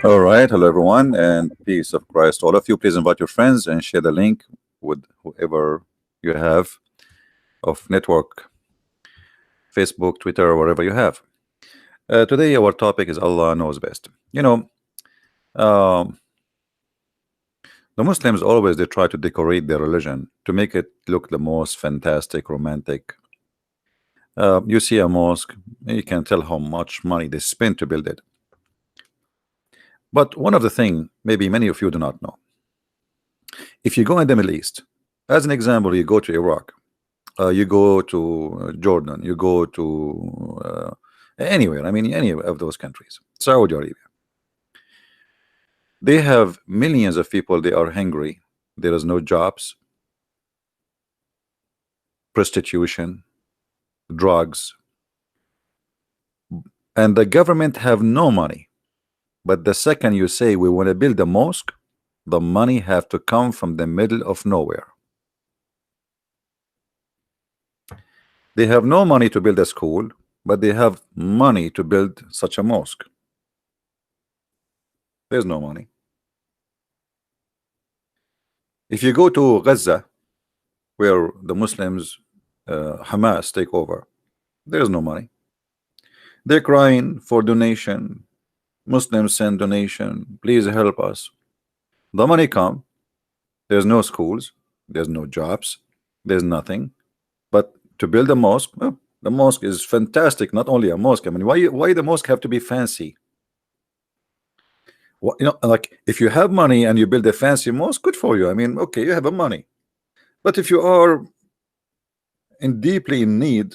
All right, hello everyone, and peace of Christ. All of you, please invite your friends and share the link with whoever you have of network, Facebook, Twitter, or whatever you have. Today, our topic is Allah knows best. Um, the Muslims always they try to decorate their religion to make it look the most fantastic, romantic. You see a mosque, you can tell how much money they spend to build it. But one of the thing, maybe many of you do not know, if you go in the Middle East, as an example, you go to Iraq. You go to Jordan, you go to anywhere. I mean, any of those countries. Saudi Arabia. They have millions of people. They are hungry. There is no jobs, prostitution, drugs, and the government have no money. But the second you say we want to build a mosque, the money have to come from the middle of nowhere. They have no money to build a school, but they have money to build such a mosque. There's no money. If you go to Gaza, where the Muslims, Hamas, take over, there's no money. They're crying for donation. Muslims send donation. Please help us. The money come. There's no schools. There's no jobs. There's nothing. But to build a mosque, well, the mosque is fantastic. Not only a mosque. I mean, why the mosque have to be fancy? What, like if you have money and you build a fancy mosque, good for you. I mean, okay, you have a money. But if you are deeply in need,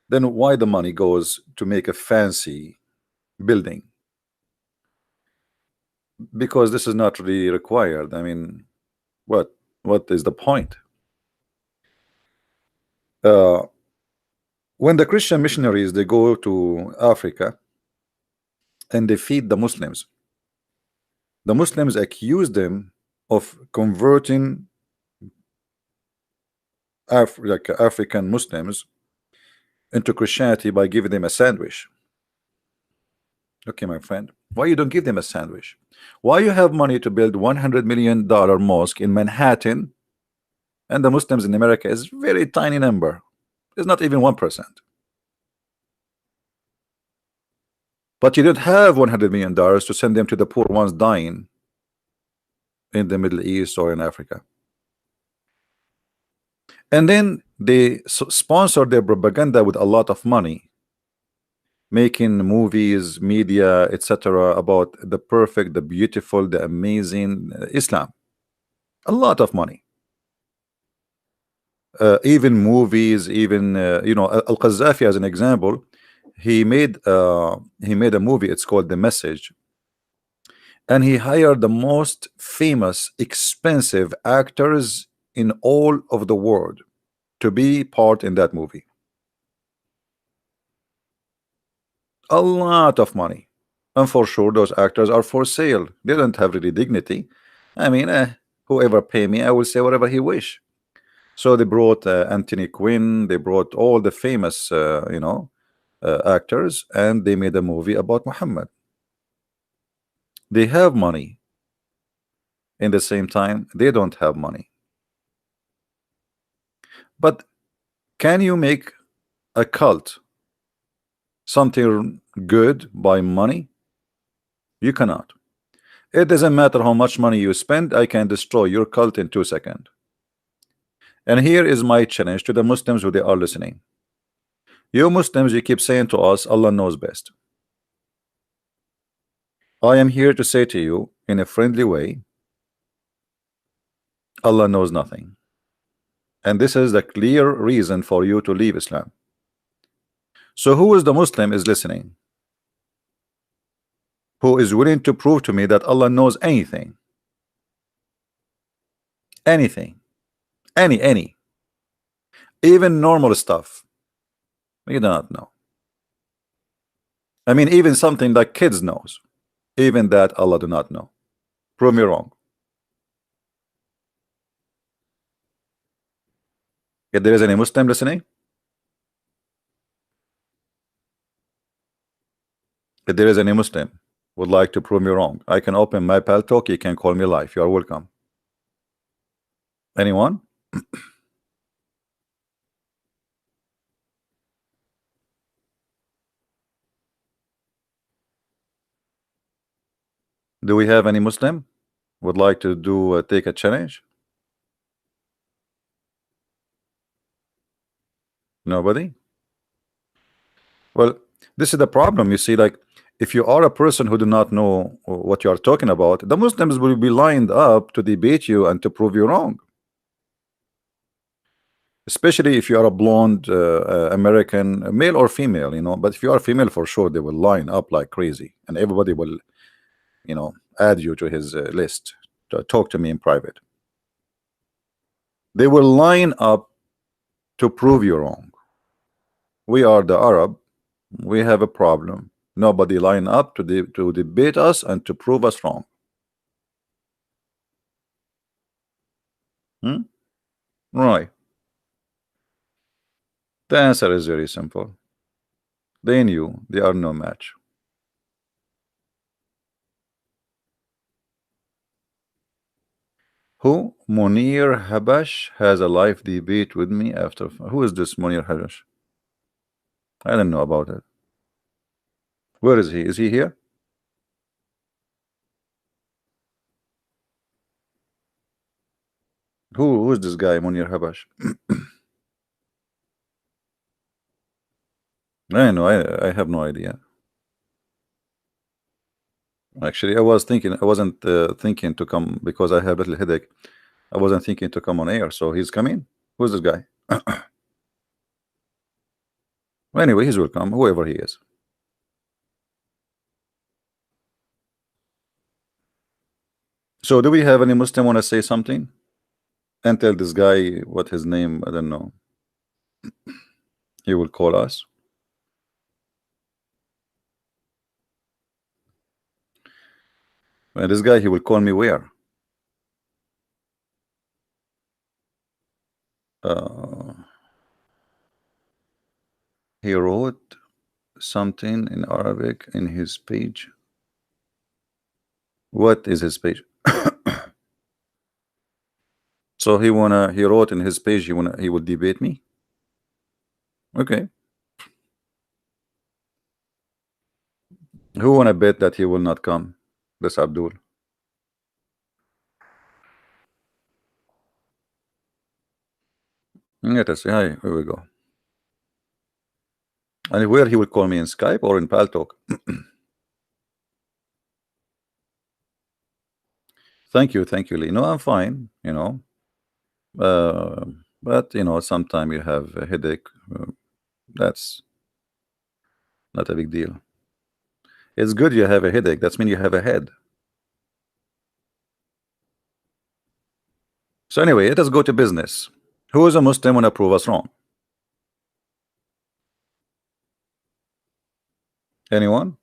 then why the money goes to make a fancy building? Because this is not really required. I mean, what is the point? When the Christian missionaries they go to Africa and they feed the Muslims accuse them of converting African Muslims into Christianity by giving them a sandwich. Okay, my friend, why you don't give them a sandwich? Why you have money to build $100 million mosque in Manhattan, and the Muslims in America is very tiny number? It's not even 1%. But you don't have $100 million to send them to the poor ones dying in the Middle East or in Africa. And then they sponsor their propaganda with a lot of money, making movies, media, etc. about the perfect, the beautiful, the amazing Islam. A lot of money. Even movies, even Al-Qaddafi as an example, he made a movie. It's called The Message, and he hired the most famous, expensive actors in all of the world to be part in that movie. A lot of money, and for sure those actors are for sale. They don't have really dignity. I mean, whoever pay me, I will say whatever he wish. So they brought Anthony Quinn, they brought all the famous actors, and they made a movie about Muhammad. They have money. In the same time, they don't have money. But can you make a cult something good by money? You cannot. It doesn't matter how much money you spend, I can destroy your cult in 2 seconds. And here is my challenge to the Muslims who they are listening. You Muslims, you keep saying to us, Allah knows best. I am here to say to you in a friendly way, Allah knows nothing. And this is the clear reason for you to leave Islam. So who is the Muslim is listening, who is willing to prove to me that Allah knows anything? Anything. Any. Even normal stuff. You do not know. I mean, even something like kids knows. Even that Allah do not know. Prove me wrong. If there is any Muslim listening, if there is any Muslim, would like to prove me wrong? I can open my pal talk. You can call me live. You are welcome. Anyone? Do we have any Muslim would like to do take a challenge? Nobody? Well, this is the problem. You see, like, if you are a person who do not know what you are talking about, the Muslims will be lined up to debate you and to prove you wrong. Especially if you are a blonde American, male or female, you know. But if you are female, for sure, they will line up like crazy, and everybody will, you know, add you to his list to talk to me in private. They will line up to prove you wrong. We are the Arab. We have a problem. Nobody line up to debate us and to prove us wrong. Hmm? Right. The answer is very simple. They knew they are no match. Who? Munir Habash has a live debate with me after. Who is this Munir Habash? I don't know about it. Where is he? Is he here? Who is this guy, Munir Habash? I know. I have no idea. Actually, I was thinking. I wasn't thinking to come because I have a little headache. I wasn't thinking to come on air. So he's coming. Who's this guy? Anyway, he's welcome, whoever he is. So, do we have any Muslim want to say something and tell this guy what his name? I don't know. He will call us. And this guy, he will call me where? Uh, he wrote something in Arabic in his page. What is his page? So he wrote in his page he will debate me. Okay. Who wanna bet that he will not come? This Abdul. Let us see. Hi, here we go. And where he will call me in Skype or in Paltalk. Thank you, Lee. No, I'm fine, you know. Uh, but you know, sometimes you have a headache. That's not a big deal. It's good you have a headache. That's mean you have a head. So anyway, let us go to business. Who is a Muslim wanna prove us wrong? Anyone?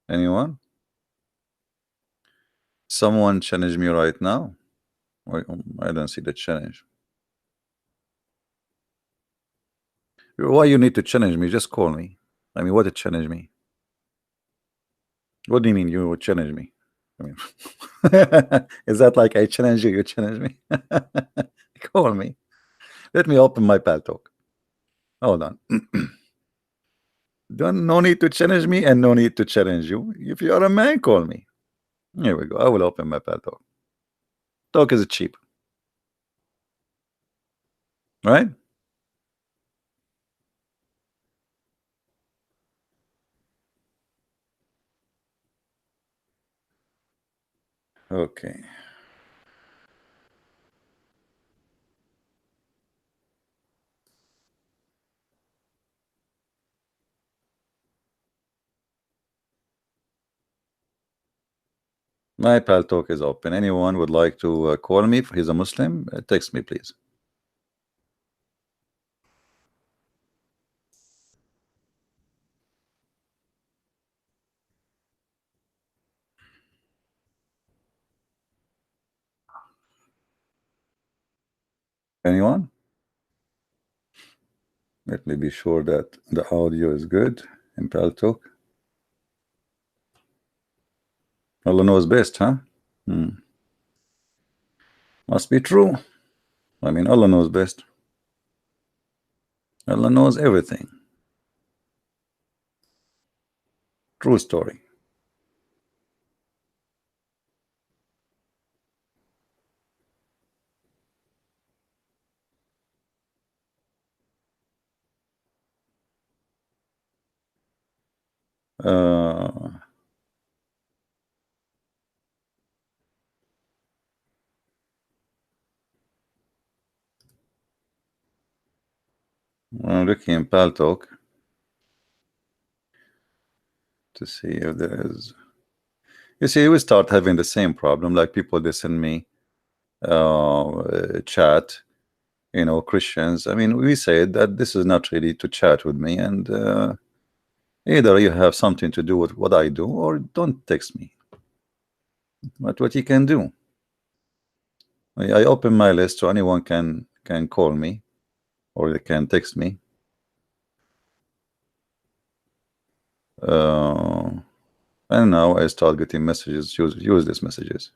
Anyone? Someone challenge me right now? Wait, I don't see the challenge. Why you need to challenge me? Just call me. I mean, what did challenge me? What do you mean you would challenge me? I mean, is that like I challenge you, you challenge me? Call me. Let me open my pal talk. Hold on. Don't no need to challenge me and no need to challenge you. If you are a man, call me. Here we go. I will open my pal talk. Talk is cheap, right? Okay. My pal talk is open. Anyone would like to call me if he's a Muslim? Text me, please. Anyone? Let me be sure that the audio is good in Paltalk. Allah knows best, huh? Must be true. I mean, Allah knows best. Allah knows everything. True story. I'm looking in Paltalk to see if there is. You see, we start having the same problem. Like people, they send me chat. You know, Christians. I mean, we said that this is not really to chat with me, and either you have something to do with what I do, or don't text me. But what you can do, I open my list so anyone can call me, or they can text me. And now I start getting messages. Use these messages.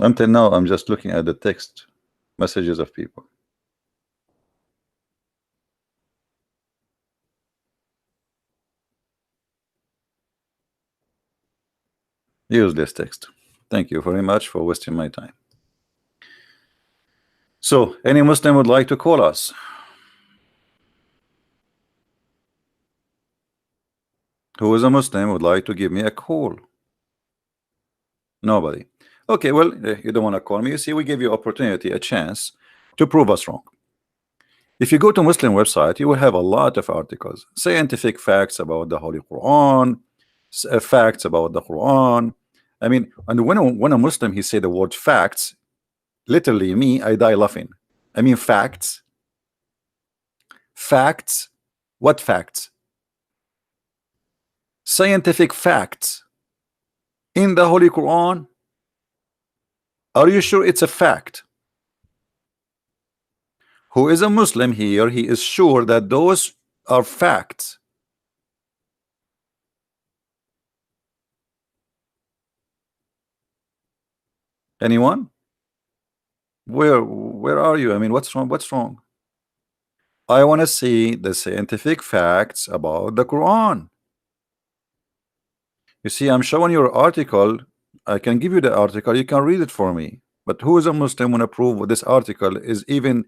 Until now, I'm just looking at the text messages of people. Use this text. Thank you very much for wasting my time. So, any Muslim would like to call us? Who is a Muslim would like to give me a call? Nobody. Okay, well, you don't want to call me. You see, we give you opportunity, a chance to prove us wrong. If you go to Muslim website, you will have a lot of articles, scientific facts about the Holy Quran, facts about the Quran. I mean, and when a Muslim he say the word facts, literally me, I die laughing. I mean facts. Facts. What facts? Scientific facts in the Holy Quran. Are you sure it's a fact? Who is a Muslim here? He is sure that those are facts. Anyone? Where are you? I mean, what's wrong? What's wrong? I want to see the scientific facts about the Quran. You see, I'm showing you an article. I can give you the article. You can read it for me. But who is a Muslim when approve this article is even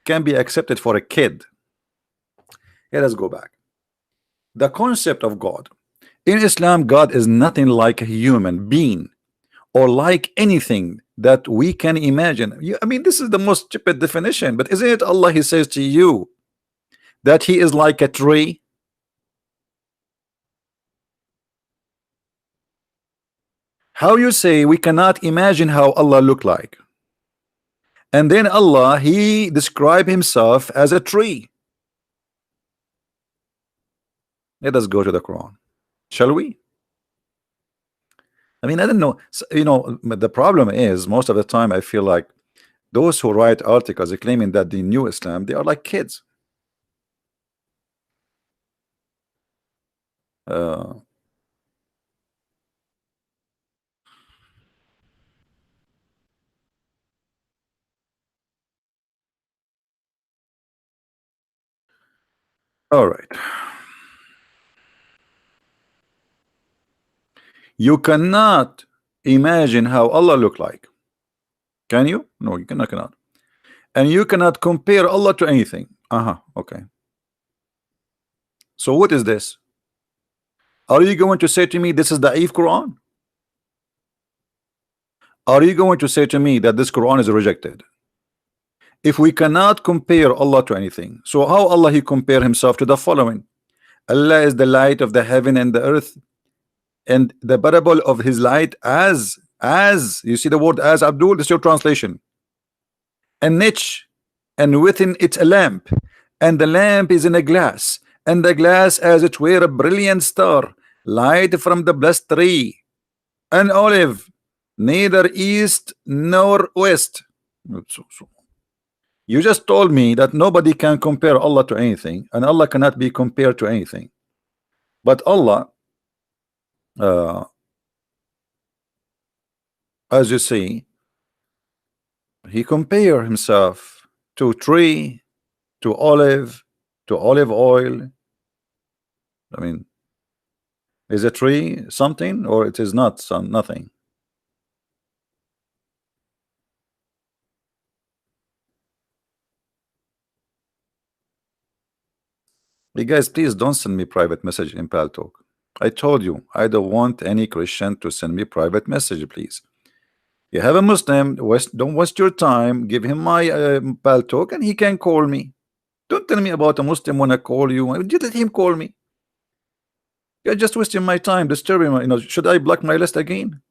can be accepted for a kid? Let us go back. The concept of God. In Islam, God is nothing like a human being or like anything that we can imagine. I mean, this is the most stupid definition, but isn't it Allah? He says to you that He is like a tree. How you say we cannot imagine how Allah look like? And then Allah, He describe Himself as a tree. Let us go to the Quran, shall we? I mean, I don't know. You know, the problem is most of the time I feel like those who write articles claiming that the new Islam, they are like kids. All right. You cannot imagine how Allah look like. Can you? No, you cannot. And you cannot compare Allah to anything. Okay. So what is this? Are you going to say to me this is the Da'if Quran? Are you going to say to me that this Quran is rejected? If we cannot compare Allah to anything, so how Allah He compare Himself to the following? Allah is the light of the heaven and the earth, and the parable of his light as you see the word as, Abdul, this is your translation, a niche, and within it a lamp, and the lamp is in a glass, and the glass as it were a brilliant star, light from the blessed tree, an olive, neither east nor west. You just told me that nobody can compare Allah to anything, and Allah cannot be compared to anything. But Allah, as you see, he compare himself to tree, to olive oil. I mean, is a tree something, or it is not nothing? You guys, please don't send me private message in Paltalk. I told you I don't want any Christian to send me private message, please. You have a Muslim, don't waste your time. Give him my Paltalk and he can call me. Don't tell me about a Muslim when I call you. You let him call me. You're just wasting my time, disturbing my, should I block my list again?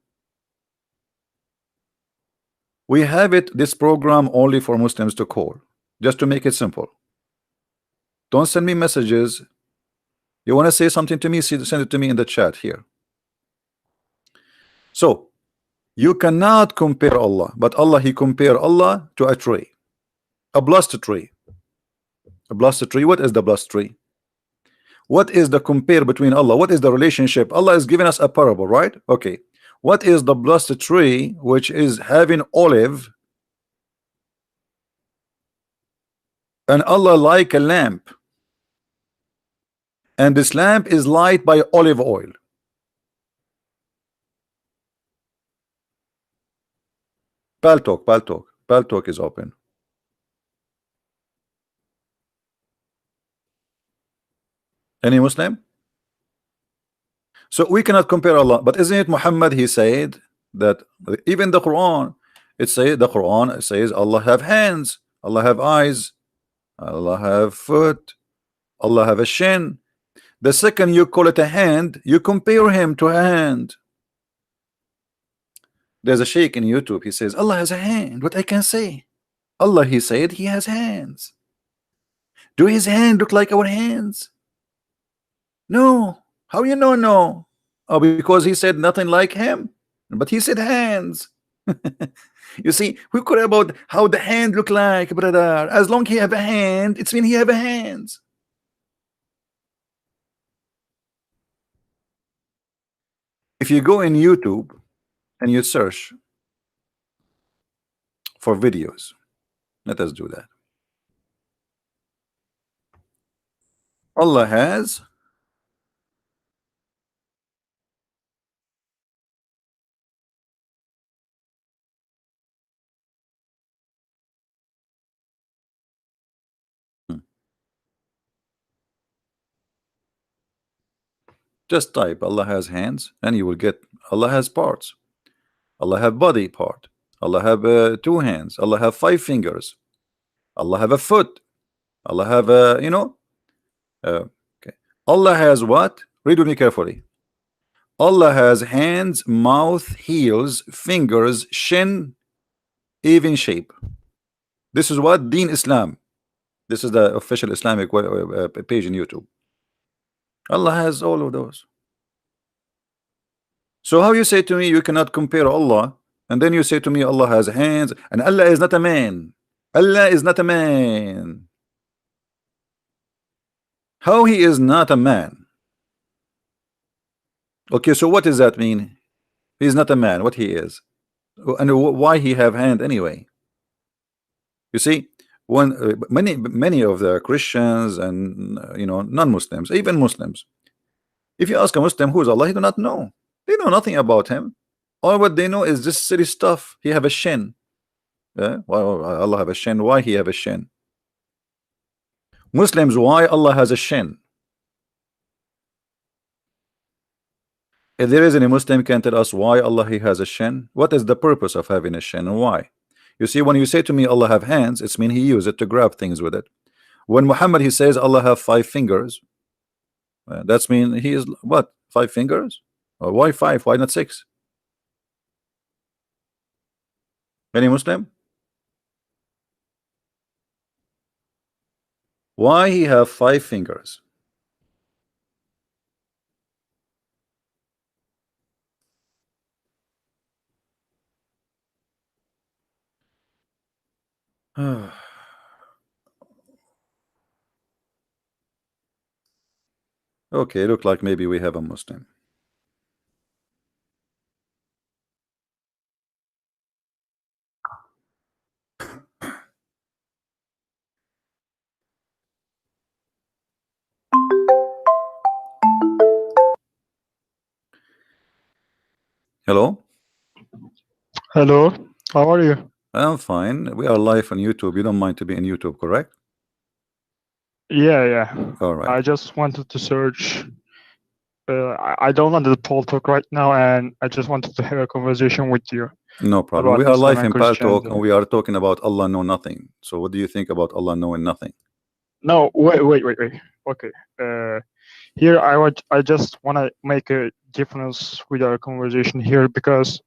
We have this program only for Muslims to call, just to make it simple. Don't send me messages. You want to say something to me, send it to me in the chat here. So you cannot compare Allah, but Allah, he compare Allah to a tree, a blessed tree. A blessed tree. What is the blessed tree? What is the compare between Allah? What is the relationship? Allah is giving us a parable, right? Okay. What is the blessed tree which is having olive, and Allah like a lamp, and this lamp is light by olive oil? Paltalk is open. Any Muslim? So we cannot compare Allah, but isn't it Muhammad? He said that even the Quran, it says Allah have hands, Allah have eyes, Allah have foot, Allah have a shin. The second you call it a hand, you compare him to a hand. There's a sheikh in YouTube, he says Allah has a hand. What I can say? Allah, he said he has hands. Do his hand look like our hands? No. How you know no? Oh, because he said nothing like him, but he said hands. You see, we care about how the hand look like, brother. As long he have a hand, it's mean he have a hands. If you go in YouTube and you search for videos, let us do that. Allah has just type Allah has hands and you will get Allah has parts. Allah have body part. Allah have 2 hands. Allah have 5 fingers. Allah have a foot. Allah have okay. Allah has what? Read with me carefully. Allah has hands, mouth, heels, fingers, shin, even shape. This is what Deen Islam. This is the official Islamic page in YouTube. Allah has all of those. So how you say to me you cannot compare Allah, and then you say to me Allah has hands, and Allah is not a man? Allah is not a man. How he is not a man? Okay, so what does that mean? He's not a man. What he is, and why he have hand anyway? You see, when many of the Christians and non-Muslims, even Muslims, if you ask a Muslim who is Allah, he do not know. They know nothing about him. All what they know is this silly stuff. He have a shin. Why Allah have a shin? Why he have a shin? Muslims, why Allah has a shin? If there is any Muslim can tell us why Allah he has a shin, what is the purpose of having a shin and why? You see, when you say to me Allah have hands, it's mean he use it to grab things with it. When Muhammad he says Allah have 5 fingers, That's mean he is what, 5 fingers? Why 5? Why not 6? Any Muslim? Why he have 5 fingers? Okay, look like maybe we have a Muslim. Hello? Hello, how are you? I'm fine. We are live on YouTube. You don't mind to be in YouTube, correct? Yeah. All right. I just wanted to search. I don't want the Paul Talk right now, and I just wanted to have a conversation with you No problem. about We are Islam live and in Pal Talk Christianity. and we are talking about Allah know nothing. So what do you think about Allah knowing nothing? No, wait. Okay. Here I just want to make a difference with our conversation here because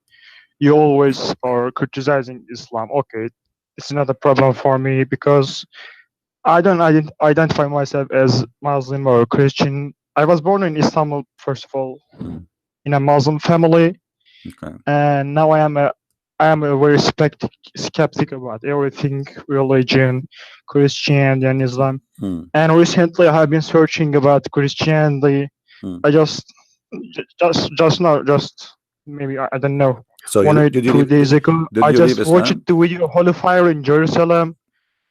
you always are criticizing Islam. Okay, it's not a problem for me because I don't identify myself as Muslim or Christian. I was born in Istanbul, first of all, in a Muslim family, Okay. and now I am a very skeptic about everything, religion, Christianity, and Islam. And recently, I have been searching about Christianity. I just maybe I don't know. So 1 or did 2 days ago, I you leave just watched Islam? the video Holy Fire in Jerusalem.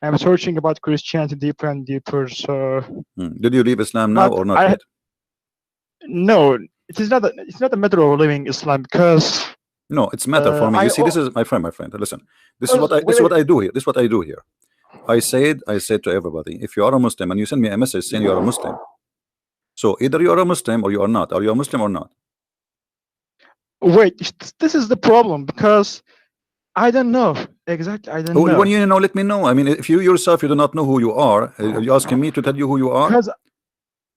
I'm searching about Christianity deeper and deeper. So, Did you leave Islam now but or not yet? No, it's not a matter of living Islam because No, it's matter for me. You see, this is my friend. Listen, this is what I do here. This is what I do here. I said to everybody, if you are a Muslim and you send me a message saying you are a Muslim, so either you are a Muslim or you are not. Are you a Muslim or not? Wait, this is the problem because I don't know exactly. I don't know. When you know, let me know. I mean, if you yourself you do not know who you are you asking me to tell you who you are? Because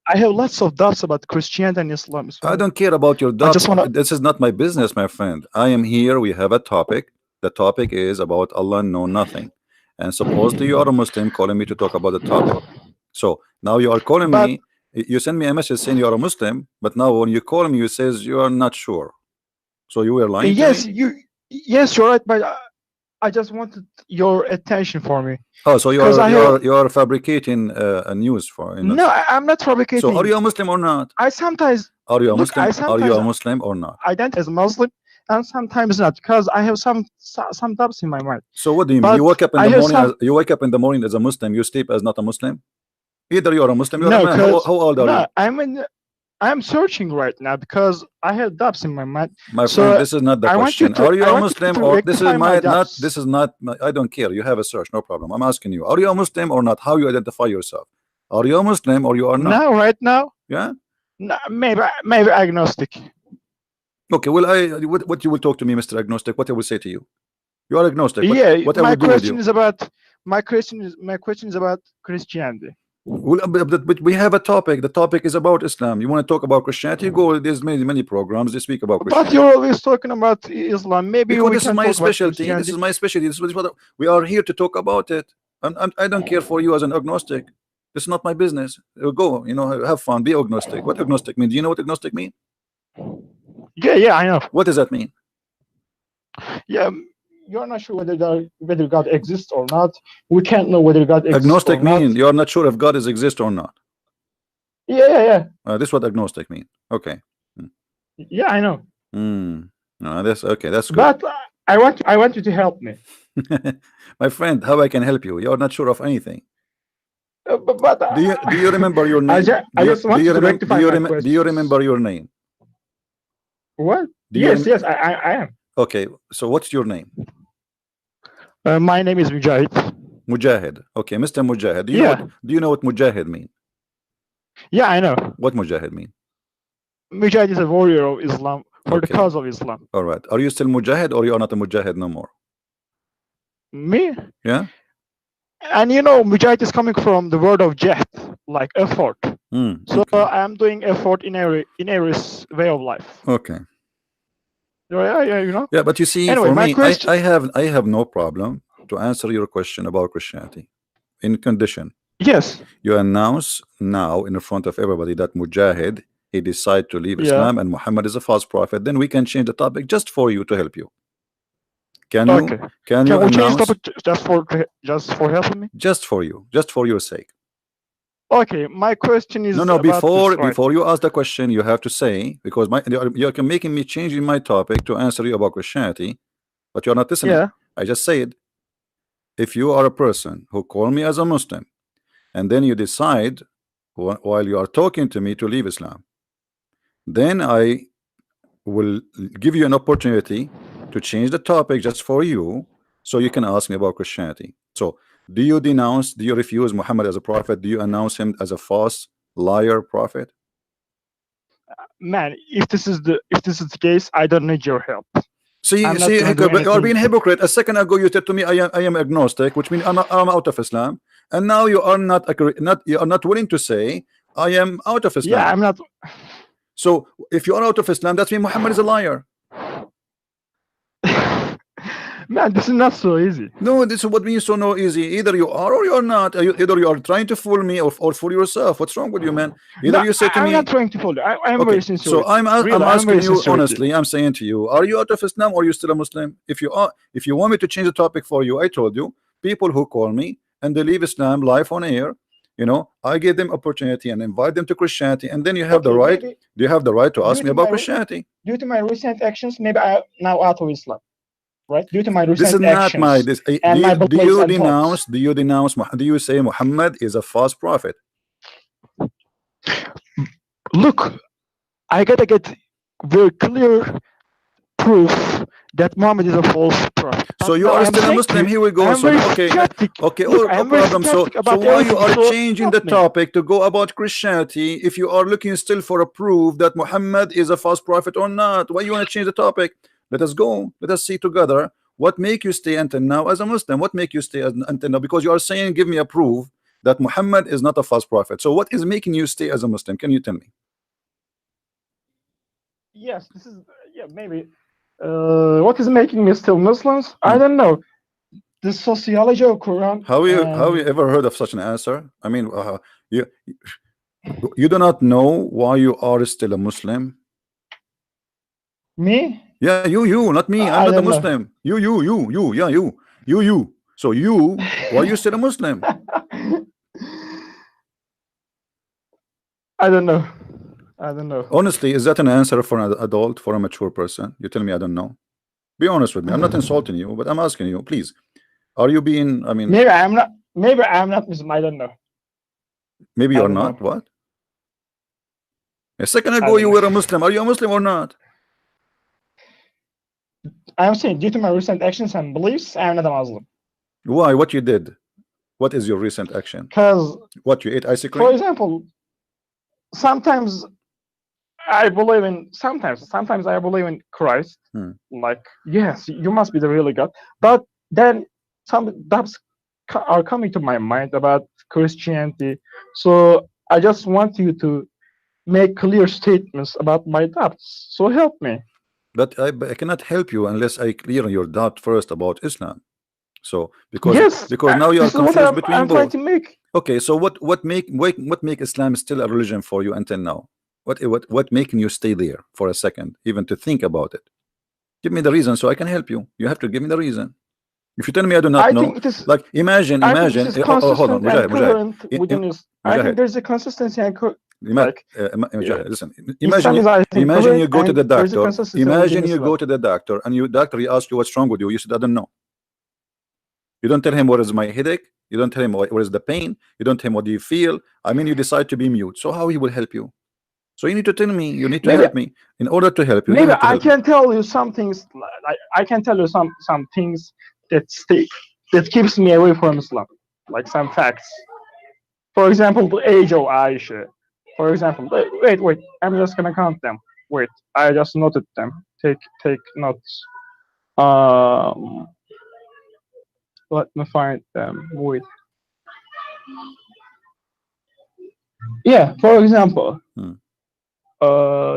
I have lots of doubts about Christianity and Islam. So I don't care about your doubts. wanna... This is not my business, my friend. I am here. We have a topic. The topic is about Allah know nothing. And supposedly you are a Muslim calling me to talk about the topic. So now you are calling me. You send me a message saying you are a Muslim, but now when you call me, you says you are not sure. So you were lying to me? Yes, you're right, but I just wanted your attention for me. Oh, so you are fabricating news for? No, I'm not fabricating. So are you a Muslim or not? I sometimes. Are you a Muslim? Are you a Muslim or not? I identify as Muslim, and sometimes not, because I have some doubts in my mind. So what do you mean? You wake up in the morning. You wake up in the morning as a Muslim. You sleep as not a Muslim. Either you are a Muslim. You are a man. How old are you? I'm searching right now because I have doubts in my mind. My friend, this is not the question. Are you a Muslim or this is not. I don't care. You have a search, no problem. I'm asking you. Are you a Muslim or not? How you identify yourself? Are you a Muslim or you are not? No, right now. Yeah. No, maybe agnostic. Okay. Well, what you will talk to me, Mr. Agnostic? What I will say to you? You are agnostic. What my question is about. My question is about Christianity. Well, but we have a topic. The topic is about Islam. You want to talk about Christianity? Go. There's many programs they speak about Christianity. But you're always talking about Islam. Maybe because this is my specialty. This is my specialty. This is what we are here to talk about it. I don't care for you as an agnostic. This is not my business. Go. Have fun. Be agnostic. What agnostic mean? Do you know what agnostic mean? Yeah, I know. What does that mean? Yeah. You're not sure whether God exists or not. We can't know whether God exists agnostic or not. mean you're not sure if God exists or not. Yeah. This is what agnostic mean. Okay. Yeah, I know. That's okay. That's good. But I want you to help me. My friend, how I can help you? You're not sure of anything. But do you remember your name? I just want to rectify my question. Do you remember your name? What? Yes, I am. Okay, so what's your name? My name is Mujahid. Mujahid. Okay, Mr. Mujahid. Do you know what Mujahid mean? Yeah, I know. What Mujahid mean? Mujahid is a warrior of Islam for the cause of Islam. All right. Are you still Mujahid or you are not a Mujahid no more? Me? Yeah. And Mujahid is coming from the word of jahd, like effort. So Okay. I am doing effort in every way of life. Okay. Yeah, you know. Yeah, but you see, Anyway, for my me, question. I have no problem to answer your question about Christianity, in condition Yes. you announce now in front of everybody that Mujahid, he decided to leave Yeah. Islam and Muhammad is a false prophet. Then we can change the topic just for you, to help you. Can Okay. you Can we change announce topic just for helping me? just for you, just for your sake? Okay. My question is No, about this, right? before you ask the question, you have to say, because you're making me changing my topic to answer you about Christianity, but you're not listening. Yeah. I just said, if you are a person who call me as a Muslim, and then you decide while you are talking to me to leave Islam, then I will give you an opportunity to change the topic just for you, so you can ask me about Christianity. So, do you refuse Muhammad as a prophet? Do you announce him as a false liar prophet? Man, if this is the case, I don't need your help. See, I'm not gonna do you are anything. being hypocrite. A second ago you said to me, I am agnostic, which means I'm out of Islam, and now you are not willing to say I am out of Islam. Yeah, I'm not. So if you are out of Islam, that means Muhammad is a liar. Man, this is not so easy. No, this is what means so no easy. Either you are or you're not. Either you are trying to fool me or fool yourself. What's wrong with you, man? Either No, you say to I'm me, not trying to fool you. I'm okay, very sincere. so I'm Really, I'm asking very you sincere with you. honestly. I'm saying to you, are you out of Islam or are you still a Muslim? If you are, if you want me to change the topic for you, I told you, people who call me and they leave Islam live on air, you know, I give them opportunity and invite them to Christianity, and then you have the right. Maybe Do you have the right to ask me to about my Christianity? due to my recent actions, maybe I am now out of Islam, right? Due to my This recent is not actions my. This, and my beliefs and thoughts. do you denounce? Do you say Muhammad is a false prophet? Look, I gotta get very clear proof that Muhammad is a false prophet. So you are still a Muslim. Here we go. So okay, okay, no problem. So why you are changing the topic to go about Christianity if you are looking still for a proof that Muhammad is a false prophet or not? Why you want to change the topic? Let us go. Let us see together what make you stay until now as a Muslim. What make you stay until now? Because you are saying, give me a proof that Muhammad is not a false prophet. So what is making you stay as a Muslim? Can you tell me? Yes, this is maybe. What is making me still Muslims? I don't know. The sociology of Quran. Have you ever heard of such an answer? I mean, you do not know why you are still a Muslim? Me? Yeah, you, not me. I'm not a Muslim. You, yeah, you. So you, why are you still a Muslim? I don't know. I don't know. Honestly, is that an answer for an adult, for a mature person? You tell me I don't know. Be honest with me. I'm not insulting you, but I'm asking you, please. Are you being? I mean, maybe I'm not. Maybe I'm not Muslim. I don't know. Maybe you're not. What? A second ago you were a Muslim. Are you a Muslim or not? I'm saying due to my recent actions and beliefs, I'm not a Muslim. Why? What you did? What is your recent action? Because what, you ate ice cream? For example, sometimes I believe in sometimes I believe in Christ. Like, yes, you must be the really God. But then some doubts are coming to my mind about Christianity. So I just want you to make clear statements about my doubts. So help me. But I cannot help you unless I clear your doubt first about Islam. So because now you are confused between both. Okay, so what make Islam still a religion for you until now? What making you stay there for a second, even to think about it? Give me the reason so I can help you. You have to give me the reason. If you tell me I do not know, like imagine. Hold on, Mujahid. I think there's a consistency and listen. Imagine you go to the doctor. Imagine you go to the doctor and your doctor asks you what's wrong with you. You said I don't know. You don't tell him what is my headache. You don't tell him what is the pain. You don't tell him what do you feel. I mean, you decide to be mute. So how he will help you? So you need to tell me. You need to help me. In order to help you, maybe I can tell you some things. I can tell you some things that keeps me away from Islam, like some facts. For example, the age of Aisha. For example, wait. I'm just gonna count them. Wait, I just noted them. Take notes. Let me find them. Wait. Yeah, for example, Hmm.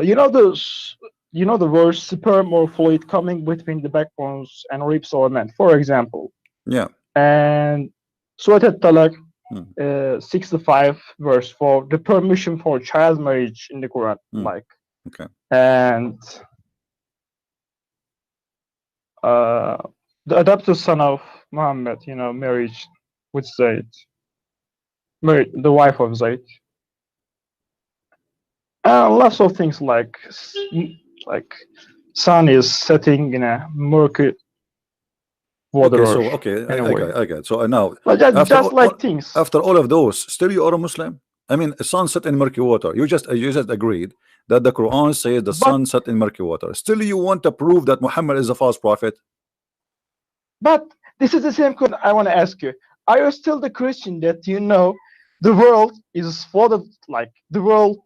you know those, you know the word sperm or fluid coming between the backbones and ribs or man, for example, Yeah. and Surat al-Talaq Hmm. 65 verse 4, the permission for child marriage in the Quran, Hmm. like, Okay. and uh, the adopted son of Muhammad, you know, marriage with Zayd, married the wife of Zayd, lots of things like like sun is setting in a murky water Okay. or So okay, I anyway, got it, I got it. So now but just like all things. after all of those, still you are a Muslim? I mean, a sun set in murky water. You just agreed that the Quran says the But sun set in murky water. Still, you want to prove that Muhammad is a false prophet? but this is the same question I want to ask you. Are you still the Christian that you know the world is flooded, like the world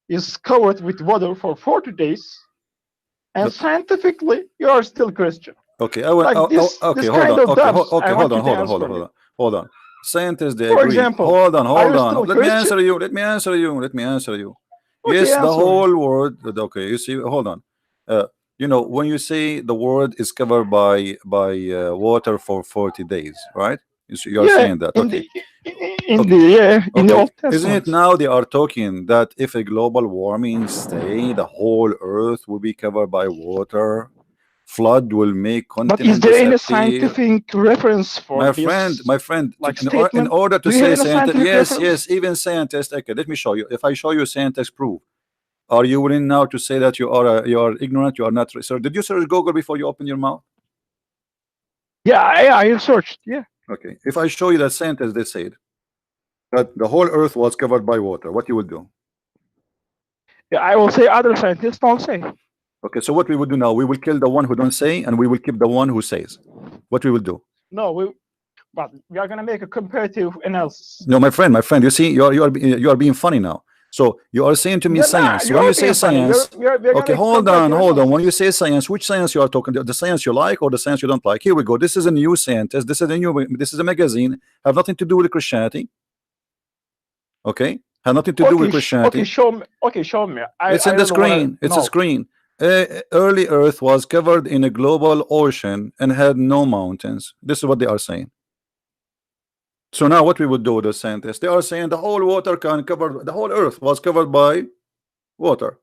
is covered with water for 40 days, and Look, scientifically you are still Christian? okay, I will. Like Okay, this hold kind on. of Okay, doubts I okay, want hold you on, to hold on, answer hold on, me. hold on, hold on. Scientists they For agree. example, Hold on, are hold you on. still Let me Christian? answer you. Let me answer you. Let me answer you. Okay, Yes, the answer me. whole world. Okay, you see. Hold on. You know, when you say the world is covered by water for 40 days, right? You are Yeah, saying that. in Okay. the in Okay. the yeah in the Okay. Old Isn't it Testament. now they are talking that if a global warming stay, the whole earth will be covered by water? Flood will make But is continent there any disappear. scientific reference for this My friend, like in statement? order to Do you have say any scientist, scientific yes, reference? yes, even scientists. Okay, let me show you. If I show you scientist proof, are you willing now to say that you are ignorant? You are not. Sir, did you search Google before you open your mouth? Yeah, I researched. Yeah. Okay, if I show you that scientists they said that the whole earth was covered by water, what you would do? Yeah, I will say other scientists don't say. Okay, so what we would do now? We will kill the one who don't say, and we will keep the one who says. What we will do? No, but we are gonna make a comparative analysis. No, my friend. You see, you are being funny now. So you are saying to me Yeah, nah, science. When you're you say being funny. science, We're gonna okay, make a hold on, comparative hold on. When you analysis. say science, which science you are talking? The science you like or the science you don't like? Here we go. This is a new scientist. This is a new. This is a magazine. Have nothing to do with Christianity. Okay, have nothing to do with Okay, okay, Christianity. show me. Okay, show me. It's I in the really wanna screen. It's a know. screen. Early Earth was covered in a global ocean and had no mountains. This is what they are saying. So now what we would do, the scientists, they are saying the whole water can cover, the whole Earth was covered by water.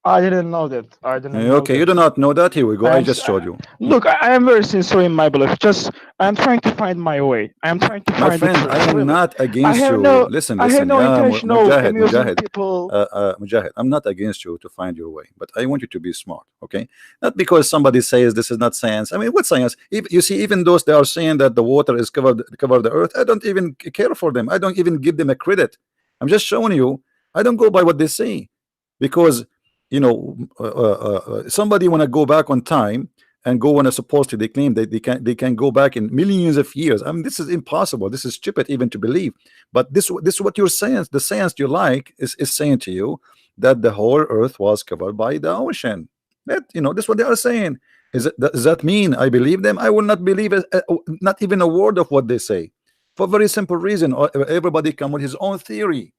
I didn't know that. I didn't know Okay, you that. do not know that. Here we go. I I am just showed you. look. I am very sincere in my belief. Just I'm trying to find my way. I'm trying to My find the friend, I truth. am Really, not against you. Listen, I have listen. no Yeah, intention of Mujahid, amusing Mujahid. people. Mujahid, I'm not against you to find your way, but I want you to be smart, okay? Not because somebody says this is not science. I mean, what science? You see, even those they are saying that the water is cover the earth, I don't even care for them. I don't even give them a credit. I'm just showing you. I don't go by what they say, because you know, somebody want to go back on time and go when a supposed to they claim that they can go back in millions of years. I mean, this is impossible. This is stupid even to believe. But this is what your science, the science you like, is saying to you that the whole earth was covered by the ocean. That, you know, this is what they are saying. Does that mean I believe them? I will not believe not even a word of what they say, for a very simple reason. Everybody come with his own theory.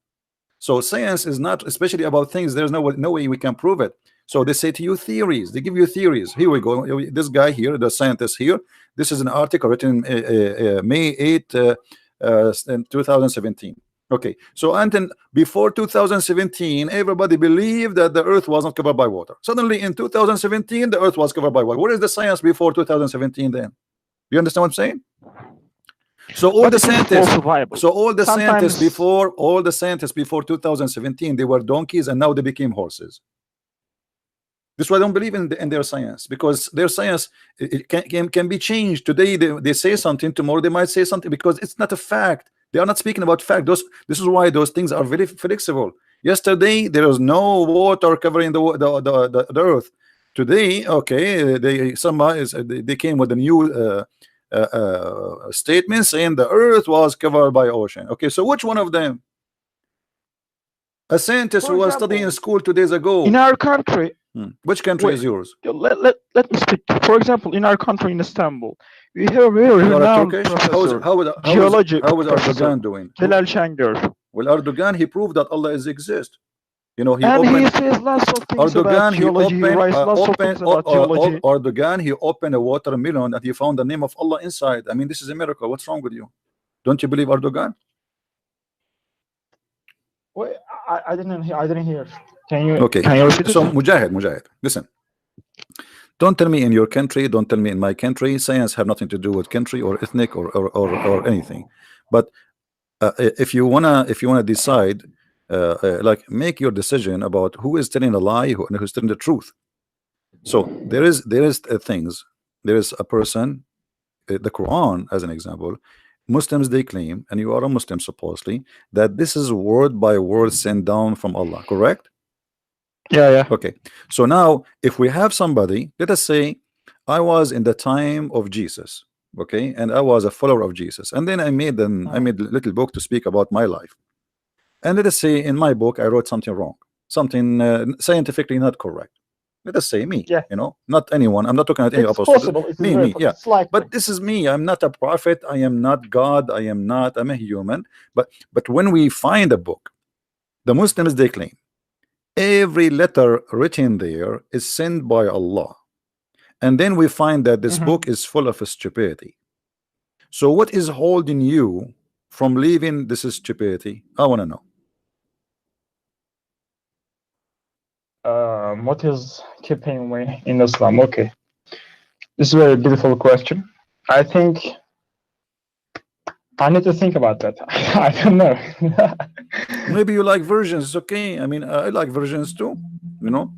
So science is not especially about things there's no way we can prove it. So they say to you theories. They give you theories. Here we go. This guy here, the scientist here. This is an article written May 8, in 2017. Okay, so until before 2017, everybody believed that the Earth was not covered by water. Suddenly, in 2017, the Earth was covered by water. What is the science before 2017? Then, you understand what I'm saying? So all But the this is scientists, falsifiable. Sometimes all the scientists before 2017, they were donkeys, and now they became horses. This is why I don't believe in their science, because their science can be changed. Today they say something, tomorrow they might say something, because it's not a fact. They are not speaking about fact. This is why those things are very flexible. Yesterday there was no water covering the earth. Today, okay, they came with a new statement saying the earth was covered by ocean. Okay, so which one of them? A scientist for who was studying in example, school 2 days ago. in our country, Which country wait, is yours? let me speak. For example, in our country in Istanbul, we have a very You are a renowned Turkish? professor, How is geology Erdogan professor, doing? Celal Şengör. Well, Erdogan, he proved that Allah is exist. You know, he And he opened says lots of things about Erdogan, he theology. He opened writes lots of things about theology. Erdogan, he opened a watermelon and he found the name of Allah inside. I mean, this is a miracle. What's wrong with you? Don't you believe Erdogan? Wait, I didn't hear. Can you Okay. Can you repeat So it? Mujahid, listen. Don't tell me in your country, don't tell me in my country. Science have nothing to do with country or ethnic or anything. But if you wanna decide, like, make your decision about who is telling a lie and who's telling the truth. So there is things. There is a person, the Quran as an example. Muslims, they claim, and you are a Muslim supposedly, that this is word by word sent down from Allah, correct? Yeah. Okay. So now if we have somebody, let us say I was in the time of Jesus, okay, and I was a follower of Jesus, and then I made a little book to speak about my life. And let us say in my book I wrote something wrong, something scientifically not correct. Let us say me, Yeah. you know, not anyone. I'm not talking about any It's apostle. possible. It's Me, very yeah. It's likely. But this is me. I'm not a prophet. I am not God. I'm a human. But when we find a book, the Muslims, they claim every letter written there is sent by Allah, and then we find that this book is full of stupidity. So what is holding you from leaving this stupidity? I want to know. What is keeping me in Islam? Okay, this is a very beautiful question. I think I need to think about that. I don't know. Maybe you like versions. It's okay. I mean, I like versions too. You know,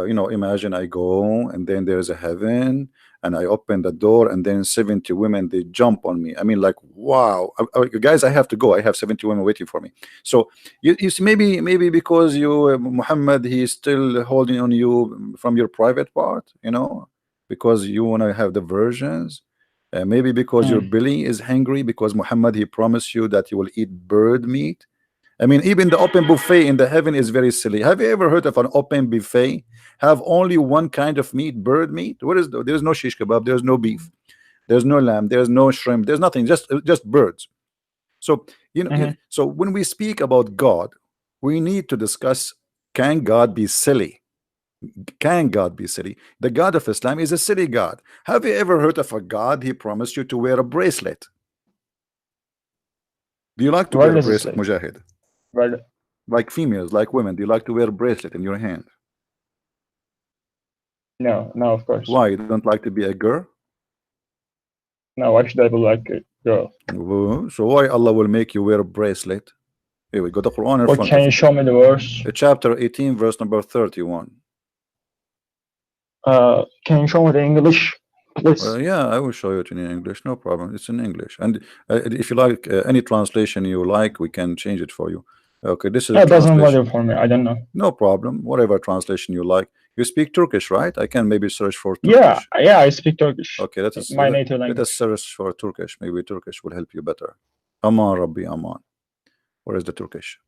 you know, imagine I go and then there's a heaven and I open the door and then 70 women, they jump on me. I mean, like, wow, guys, I have to go. I have 70 women waiting for me. So you see, maybe because you Muhammad, he's still holding on you from your private part, you know, because you want to have the versions. Maybe because your belly is hungry, because Muhammad, he promised you that you will eat bird meat. I mean, even the open buffet in the heaven is very silly. Have you ever heard of an open buffet? Have only one kind of meat, bird meat? What is there's no shish kebab, there's no beef, there's no lamb, there's no shrimp, there's nothing, just birds. So you know, so when we speak about God, we need to discuss, can God be silly? Can God be silly? The God of Islam is a silly God. Have you ever heard of a God he promised you to wear a bracelet? Do you like to wear a bracelet, Mujahid? Right. Like females, like women, do you like to wear a bracelet in your hand? No, of course. Why? You don't like to be a girl? No, why should I be like a girl? So why Allah will make you wear a bracelet? Here we got the Quran in front of you. Can you show me the verse? Chapter 18, verse number 31. Can you show me the English, please? Yeah, I will show you it in English. No problem. It's in English. And if you like any translation you like, we can change it for you. Okay, this is. It doesn't matter for me. I don't know. No problem. Whatever translation you like. You speak Turkish, right? I can maybe search for Turkish. Yeah, I speak Turkish. Okay, that is my native language. Let us search for Turkish. Maybe Turkish will help you better. Aman Rabbi Aman. Where is the Turkish?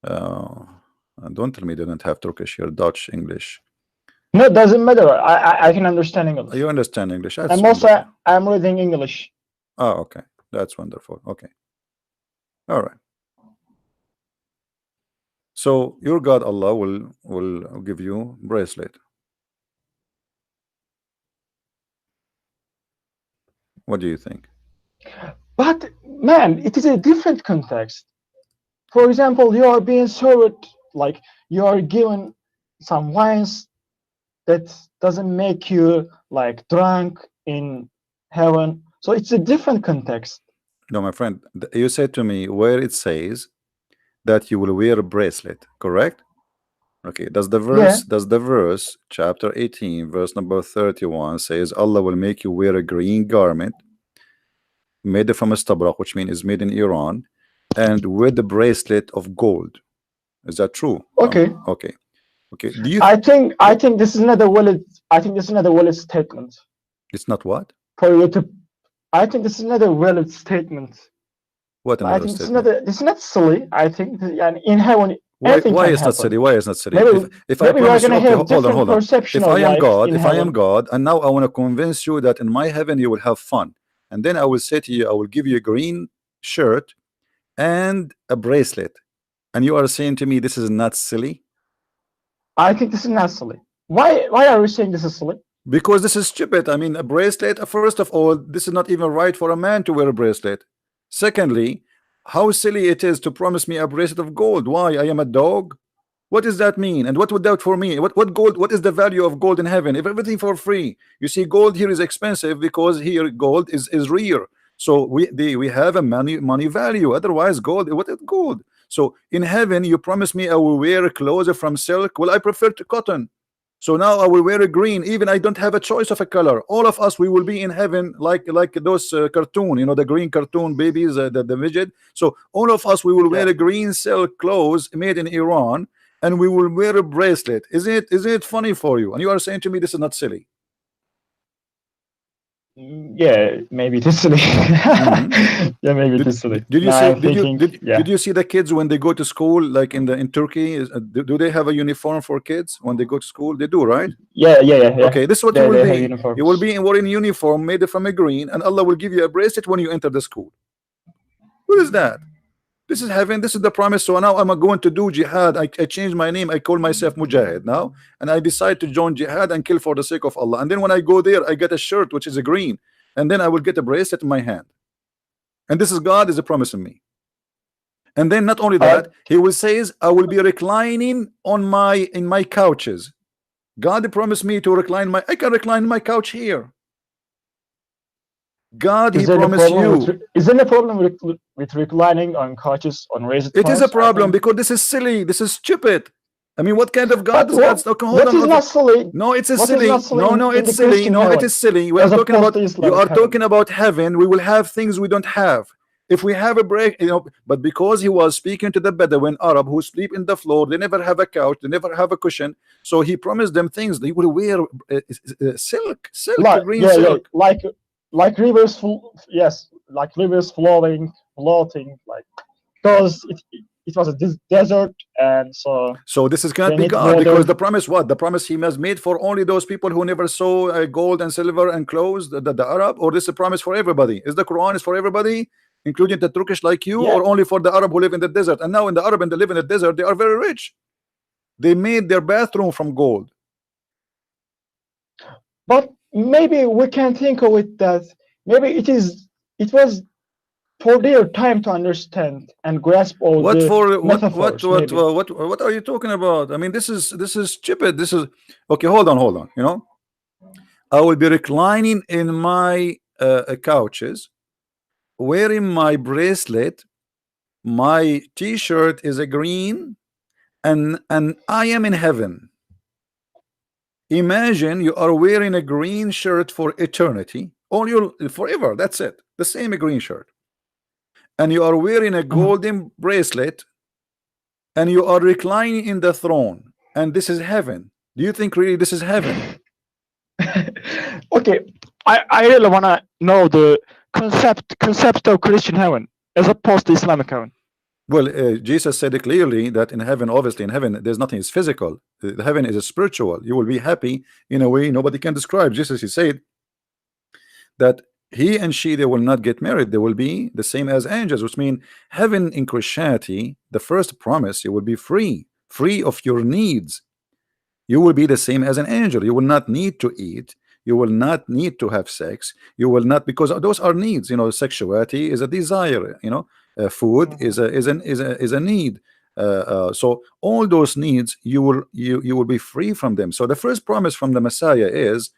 Don't tell me they don't have Turkish here. Dutch, English. No, it doesn't matter. I can understand English. You understand English? That's I'm also I'm reading English. Oh, okay. That's wonderful. Okay. All right. So your God Allah will give you bracelet. What do you think? But man, it is a different context. For example, you are being served, like you are given some wines that doesn't make you like drunk in heaven. So it's a different context. No, my friend, you said to me where it says that you will wear a bracelet, correct? Okay, does the verse chapter 18 verse number 31 says Allah will make you wear a green garment made from a stabrak, which means is made in Iran, and with the bracelet of gold? Is that true? Okay. Okay. Do you I think this is another valid statement. It's not what? For you to I think this is another valid statement. What another I think statement? this is not silly. I think in heaven why is not silly? Why is not silly? If I promise you, okay, hold on. If I am God, and now I want to convince you that in my heaven you will have fun, and then I will say to you, I will give you a green shirt, and a bracelet, and you are saying to me this is not silly? I think this is not silly. Why are you saying this is silly? Because this is stupid. I mean, a bracelet, first of all, this is not even right for a man to wear a bracelet. Secondly, how silly it is to promise me a bracelet of gold. Why? I am a dog? What does that mean? And what would that for me? What gold? What is the value of gold in heaven? If everything for free, you see, gold here is expensive because here gold is rare. So we have a money value. Otherwise, gold, what is gold? So in heaven, you promise me I will wear clothes from silk. Well, I prefer to cotton. So now I will wear a green. Even I don't have a choice of a color. All of us, we will be in heaven like those cartoon, you know, the green cartoon babies, the midget. So all of us, we will wear a green silk clothes made in Iran, and we will wear a bracelet. Isn't it funny for you? And you are saying to me this is not silly? Yeah, maybe it is silly. Yeah, maybe it is silly. Did you Now see? I'm thinking, Did you see the kids when they go to school, like in Turkey? Do they have a uniform for kids when they go to school? They do, right? Yeah. Okay, this is what They you will have be. uniforms. You will be wearing uniform made from a green, and Allah will give you a bracelet when you enter the school. What is that? This is heaven. This is the promise. So now I'm going to do jihad. I changed my name. I call myself Mujahid now, and I decide to join jihad and kill for the sake of Allah. And then when I go there, I get a shirt which is a green, and then I will get a bracelet in my hand. And this is God is promising me. And then not only that, He will says I will be reclining on in my couches. God promised me to recline I can recline my couch here. God, He promised you. Is there a problem with reclining on couches on raised? It is a problem because this is silly. This is stupid. I mean, what kind of God is that? What is not silly? No, it's silly. No, it's silly. No, it is silly. We are talking about. You are talking about heaven. We will have things we don't have. If we have a break, you know, but because he was speaking to the Bedouin Arab who sleep in the floor, they never have a couch, they never have a cushion. So he promised them things. They will wear silk, green silk, like rivers, like rivers flowing, floating, like because it was a desert, and so this is can't be God because the promise what? The promise He has made for only those people who never saw gold and silver and clothes, the Arab, or this is a promise for everybody? Is the Quran is for everybody, including the Turkish like you, or only for the Arab who live in the desert? And now in the Arab and they live in the desert, they are very rich. They made their bathroom from gold. But maybe we can think of it that maybe it was for their time to understand and grasp all what are you talking about? I mean, this is stupid. This is okay. Hold on. You know, I will be reclining in my couches, wearing my bracelet. My T-shirt is a green, and I am in heaven. Imagine you are wearing a green shirt for eternity, or you'll forever. That's it. The same green shirt. And you are wearing a golden bracelet, and you are reclining in the throne, and this is heaven. Do you think really this is heaven? Okay, I really want to know the concept of Christian heaven as opposed to Islamic heaven. Well, Jesus said it clearly that in heaven, obviously in heaven, there's nothing is physical. The heaven is a spiritual. You will be happy in a way nobody can describe. Jesus, He said that he and she, they will not get married. They will be the same as angels, which means heaven in Christianity, the first promise, you will be free of your needs. You will be the same as an angel. You will not need to eat. You will not need to have sex. You will not, because those are needs. You know, sexuality is a desire. You know, food is a need. So all those needs, you will be free from them. So the first promise from the Messiah is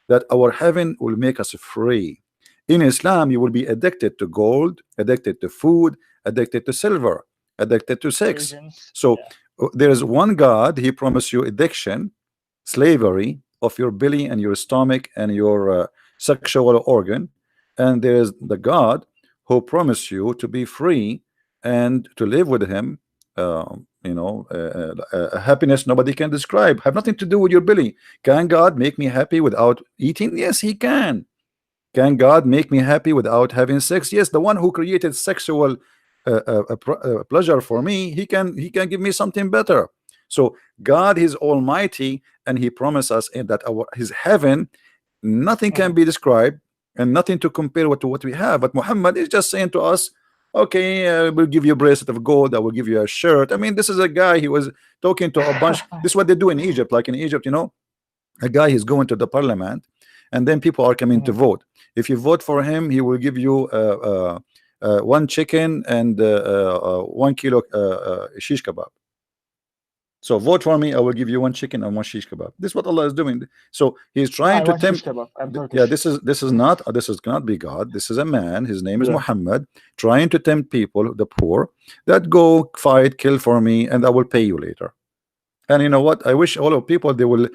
that our heaven will make us free. In Islam, you will be addicted to gold, addicted to food, addicted to silver, addicted to sex. So there is one God. He promised you addiction, slavery of your belly and your stomach and your sexual organ, and there is the God who promised you to be free and to live with Him. You know, happiness nobody can describe. Have nothing to do with your belly. Can God make me happy without eating? Yes, He can. Can God make me happy without having sex? Yes, the one who created sexual pleasure for me, he can give me something better. So God is almighty, and He promised us that His heaven, nothing can be described and nothing to compare to what we have. But Muhammad is just saying to us, Okay, we'll give you a bracelet of gold, I will give you a shirt. I mean, this is a guy, he was talking to a bunch. This is what they do in Egypt. Like in Egypt, you know, a guy is going to the parliament, and then people are coming to vote. If you vote for him, he will give you 1 chicken and 1 kilo shish kebab. So vote for me, I will give you 1 chicken and 1 shish kebab. This is what Allah is doing. So he's trying to tempt. Yeah, this cannot be God. This is a man, his name is Muhammad, trying to tempt people, the poor, that go fight, kill for me, and I will pay you later. And you know what, I wish all of people, they will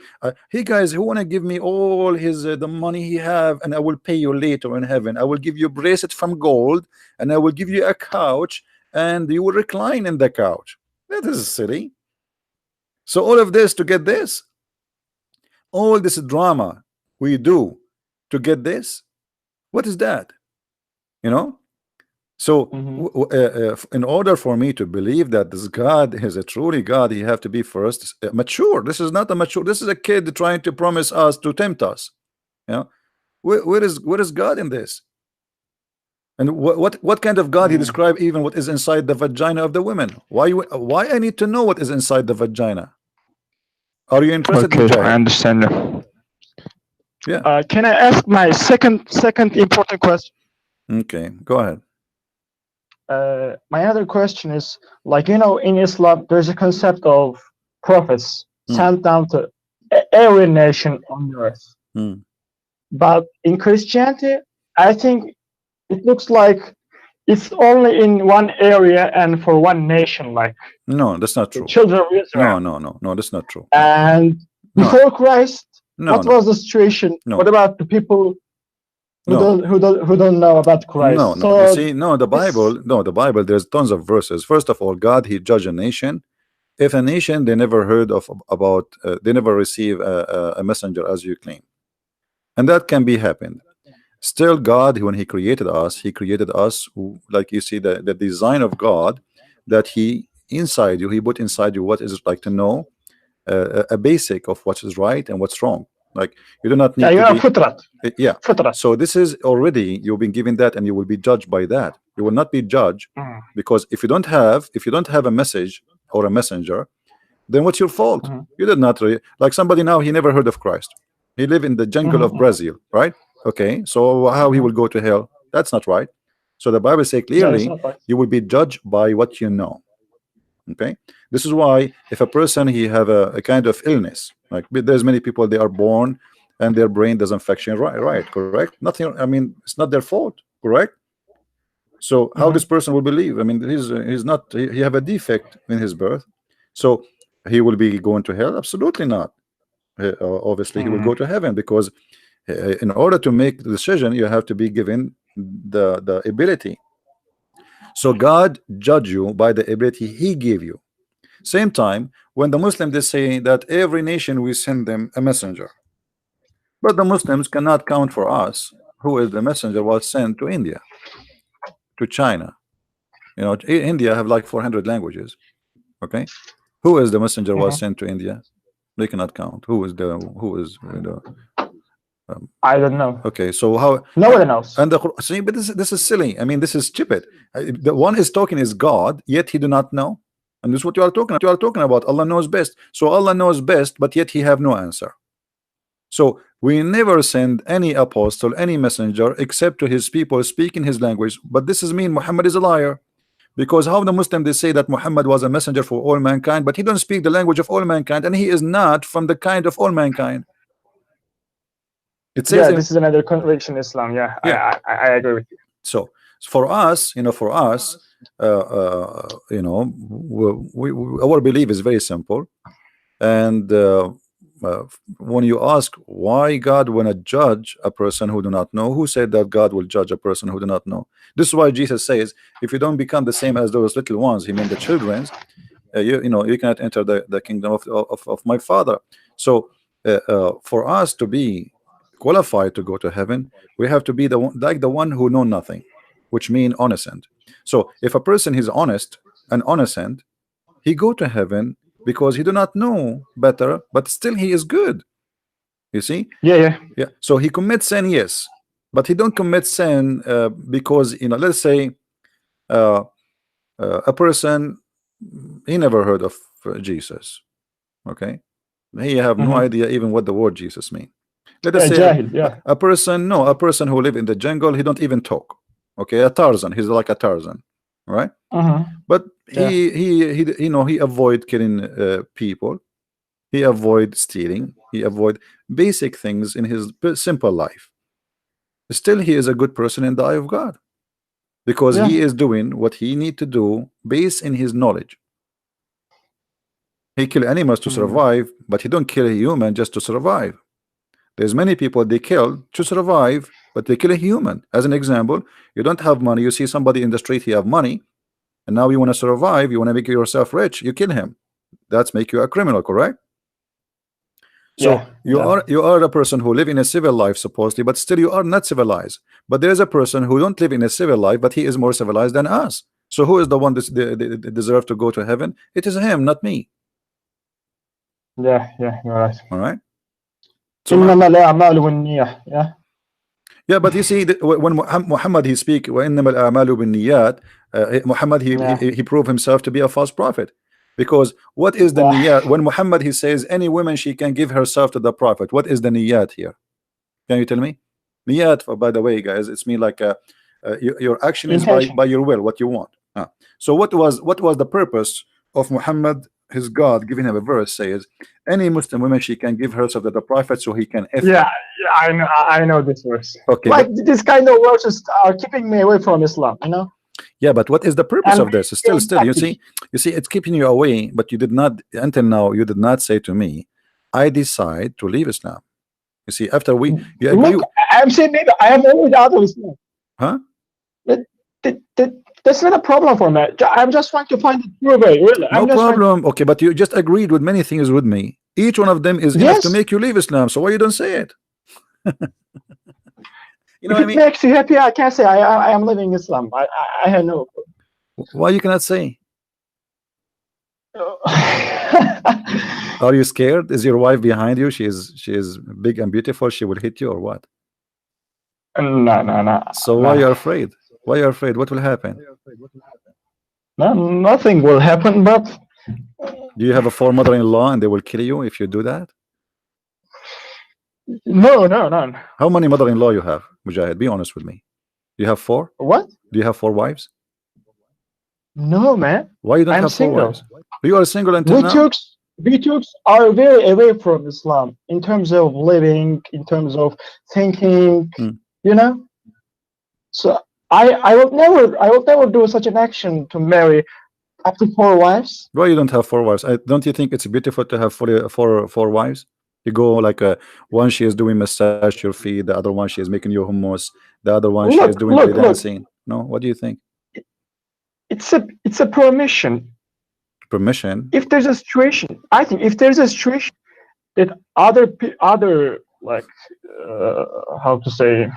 hey guys, who want to give me all his the money he have, and I will pay you later in heaven. I will give you a bracelet from gold, and I will give you a couch, and you will recline in the couch. That is silly. So all of this to get this, all this drama we do to get this, what is that? You know? So in order for me to believe that this God is a truly God, he have to be first mature. This is not a mature, this is a kid trying to promise us, to tempt us. You know, where is God in this? And what kind of God he described, even what is inside the vagina of the women? Why I need to know what is inside the vagina? Are you interested? Okay, I understand you. Yeah. Can I ask my second important question? Okay, go ahead. My other question is, like, you know, in Islam, there's a concept of prophets sent down to every nation on earth. But in Christianity, I think it looks like it's only in one area and for one nation. Like, no, that's not true. Children of Israel. No, that's not true. And before Christ, what was the situation? What about the people who don't know about Christ? You see, the Bible, there's tons of verses. First of all, God, he judged a nation. If a nation, they never heard of about, they never receive a messenger as you claim, and that can be happened. Still, God, when he created us, like you see the design of God, that he inside you, he put inside you what is it like to know a basic of what is right and what's wrong. Like, you do not need to be, so this is already, you've been given that, and you will be judged by that. You will not be judged because if you don't have a message or a messenger, then what's your fault? You did not like somebody now, he never heard of Christ. He live in the jungle of Brazil, right? Okay, so how he will go to hell? That's not right. So the Bible says clearly, you will be judged by what you know. Okay, this is why if a person he have a kind of illness, like there's many people, they are born and their brain doesn't function right, correct? Nothing, I mean, it's not their fault, correct? So how this person will believe? I mean, he's not, he have a defect in his birth, so he will be going to hell? Absolutely not. Obviously he will go to heaven, because in order to make the decision, you have to be given the ability. So God judge you by the ability he gave you. Same time, when the Muslims, they say that every nation we send them a messenger, but the Muslims cannot count for us who is the messenger was sent to India, to China. You know, India have like 400 languages. Okay, who is the messenger was sent to India? They cannot count. Who is I don't know. Okay, so how? Nobody knows. And see, but this is silly. I mean, this is stupid. The one is talking is God, yet he do not know. And this is what you are talking about. Allah knows best. So Allah knows best, but yet he have no answer. So we never send any apostle, any messenger, except to his people speaking his language. But this is mean Muhammad is a liar, because how the Muslim, they say that Muhammad was a messenger for all mankind, but he don't speak the language of all mankind, and he is not from the kind of all mankind. It says this is another contradiction in Islam. I agree with you. So for us, you know, our belief is very simple. And when you ask why God wanna judge a person who do not know, who said that God will judge a person who do not know? This is why Jesus says, if you don't become the same as those little ones, he meant the children's, you cannot enter the kingdom of my Father. So for us to be qualified to go to heaven, we have to be the one who know nothing, which mean innocent. So if a person is honest and innocent, he go to heaven because he do not know better, but still he is good. You see? Yeah. So he commits sin, yes, but he don't commit sin because, let's say a person, he never heard of Jesus. Okay, he have no idea even what the word Jesus mean. Let us say Jahil, a person, no, a person who live in the jungle, he don't even talk. Okay, a Tarzan, he's like a Tarzan, right? But he you know, he avoid killing people, he avoid stealing, he avoid basic things in his simple life. Still, he is a good person in the eye of God, because he is doing what he need to do based in his knowledge. He kill animals to survive, but he don't kill a human just to survive. There's many people they kill to survive, but they kill a human. As an example, you don't have money, you see somebody in the street, he have money, and now you want to survive, you want to make yourself rich, you kill him. That's make you a criminal, correct? So you are a person who live in a civil life supposedly, but still you are not civilized. But there is a person who don't live in a civil life, but he is more civilized than us. So who is the one that deserve to go to heaven? It is him, not me. Yeah, you're right. All right. So yeah, but you see, when Muhammad he speak, Muhammad he proved himself to be a false prophet. Because what is the niyat? When Muhammad he says any woman she can give herself to the prophet, what is the niyat here? Can you tell me? Niyat, by the way, guys, it's mean like your action is by your will, what you want. So what was the purpose of Muhammad? His God giving him a verse says any Muslim woman she can give herself to the prophet so he can I know this verse. Okay, like this kind of verses are keeping me away from Islam, you know. Yeah, but what is the purpose of this? Still, you see, it's keeping you away, but you did not, until now, you did not say to me, I decide to leave Islam. You see, after you look, I'm saying maybe I am always out of Islam. Huh? That's not a problem for me. I'm just trying to find the true way, really. No problem. Okay, but you just agreed with many things with me. Each one of them is enough to make you leave Islam. So why you don't say it? You know if what I mean? It makes you happy, I can say I am living Islam. I have no. Why you cannot say? Are you scared? Is your wife behind you? She is big and beautiful. She will hit you or what? No. So why are you afraid? Why are you afraid? What will happen? No, nothing will happen. But do you have a 4 mother-in-law and they will kill you if you do that? No. How many mother-in-law you have, Mujahid? Be honest with me. You have 4? What? Do you have 4 wives? No, man. Why you don't have single. 4 wives? You are single until now? We Turks are very away from Islam in terms of living, in terms of thinking, you know. So I will never do such an action to marry up to 4 wives. Why you don't have 4 wives? Don't you think it's beautiful to have four wives? You go like one she is doing massage your feet, the other one she is making you hummus, the other one she is doing dancing. No, what do you think? It's a permission. Permission. If there's a situation, I think if there's a situation that other like how to say,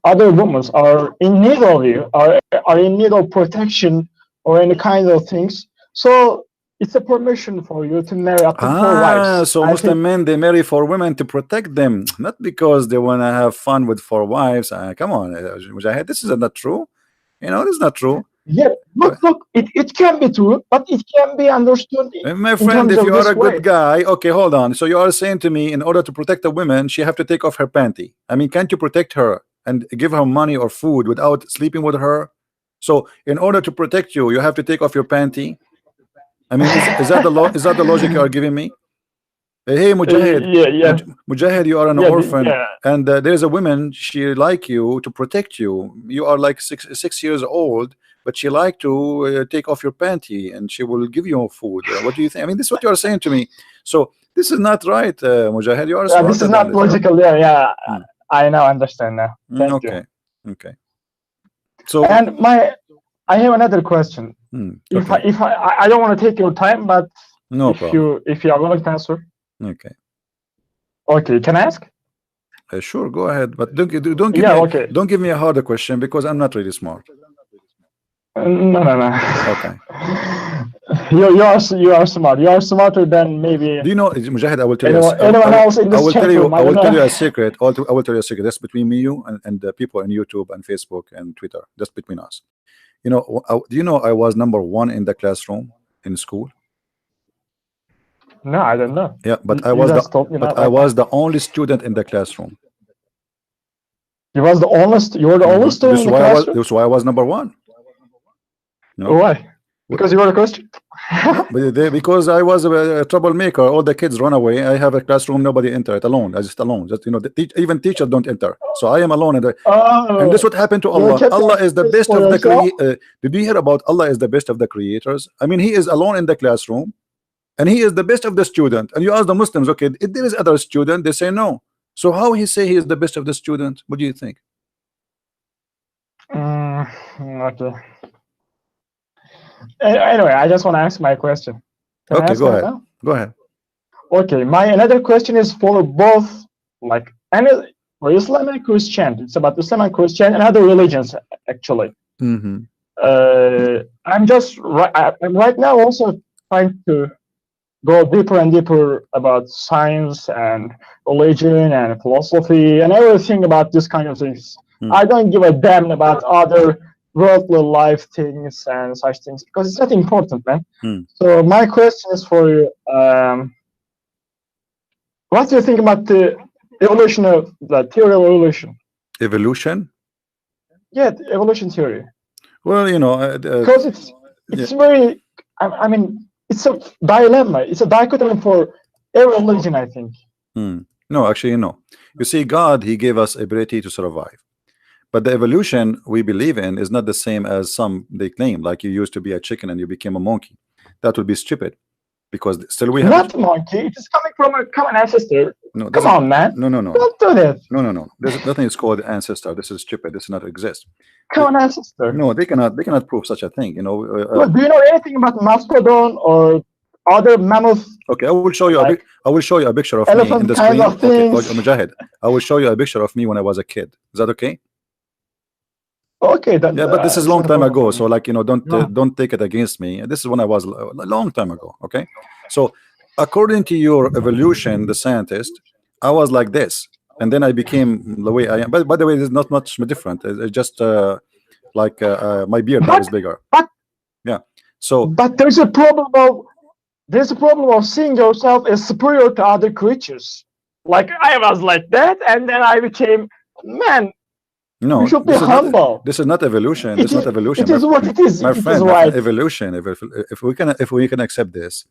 other women are in need of you, are in need of protection or any kind of things, so it's a permission for you to marry up to 4 wives. So Muslim men, they marry 4 women to protect them, not because they want to have fun with 4 wives. Come on, Mujahid, this is not true. You know, this is not true. Yeah, look, it can be true, but it can be understood. My friend, if you are a good guy, okay, hold on. So you are saying to me, in order to protect a woman, she have to take off her panty. I mean, can't you protect her and give her money or food without sleeping with her? So in order to protect you, you have to take off your panty. I mean, is that the logic you are giving me? Hey, Mujahid, Mujahid, you are an orphan, and there's a woman, she like you to protect you. You are like 6 years old, but she like to take off your panty, and she will give you food. What do you think? I mean, this is what you are saying to me. So this is not right, Mujahid. You are this is not logical. I now understand now. Thank you. Okay. So and I have another question. If I don't want to take your time, but no problem. If you are willing to answer. Okay, can I ask? Sure, go ahead, but don't give me a harder question because I'm not really smart. No. Okay. You are smart. You are smarter than maybe. Do you know, Mujahid? I will tell anyone else in this I will tell you a secret. I will tell you a secret. That's between me, you, and the people on YouTube and Facebook and Twitter. That's between us. You know, do you know I was #1 in the classroom in school? No, I don't know. Yeah, but You I was just told me that, I like, was the only student in the classroom. you was the only you were the only student in the classroom. This is why I was #1. No, Why? Because you were a Christian. because I was a troublemaker. All the kids run away. I have a classroom, nobody enter it alone. I just alone. Just, you know, even teachers don't enter. So I am alone. And this what happened to Allah. Allah is the best of the did you hear about Allah is the best of the creators? I mean, He is alone in the classroom, and He is the best of the student. And you ask the Muslims, okay, if there is other student, they say no. So how He say He is the best of the student? What do you think? Okay. Anyway, I just want to ask my question. Can Okay, go ahead. Now? Go ahead. Okay, my another question is for both, like, for Islam and Christian. It's about Islam and Christian and other religions, actually. Mm-hmm. I'm right now also trying to go deeper and deeper about science and religion and philosophy and everything about this kind of things. I don't give a damn about other worldly life things and such things because it's not important, man. So my question is for you: what do you think about the evolution of the theory of evolution? Evolution? Yeah, the evolution theory. Well, you know, because it's very. I mean, it's a dilemma. It's a dichotomy for every religion, I think. No, actually, no. You see, God, He gave us ability to survive. But the evolution we believe in is not the same as some they claim, like you used to be a chicken and you became a monkey. That would be stupid, because still we have not a monkey. It is coming from a common ancestor. No, come on, man. No. Don't do that. No. There's nothing is called ancestor. This is stupid. This does not exist. Common ancestor. No, they cannot prove such a thing. You know. Well, do you know anything about mastodon or other mammoth? Okay, I will show you. I will show you a picture of me in the screen. Okay, Mujahid, I will show you a picture of me when I was a kid. Is that okay? Okay, then, yeah, but this is a long time ago, so like, you know, don't take it against me. This is when I was a long time ago. Okay, so according to your evolution, the scientist, I was like this, and then I became the way I am. But by the way, there's not much different. It's just like my beard now is bigger. Yeah. So, but there's a problem of seeing yourself as superior to other creatures. Like I was like that, and then I became man. No, you should be humble. This is not evolution. This is not evolution. It is what it is. My friend, right. Evolution. If we can accept this,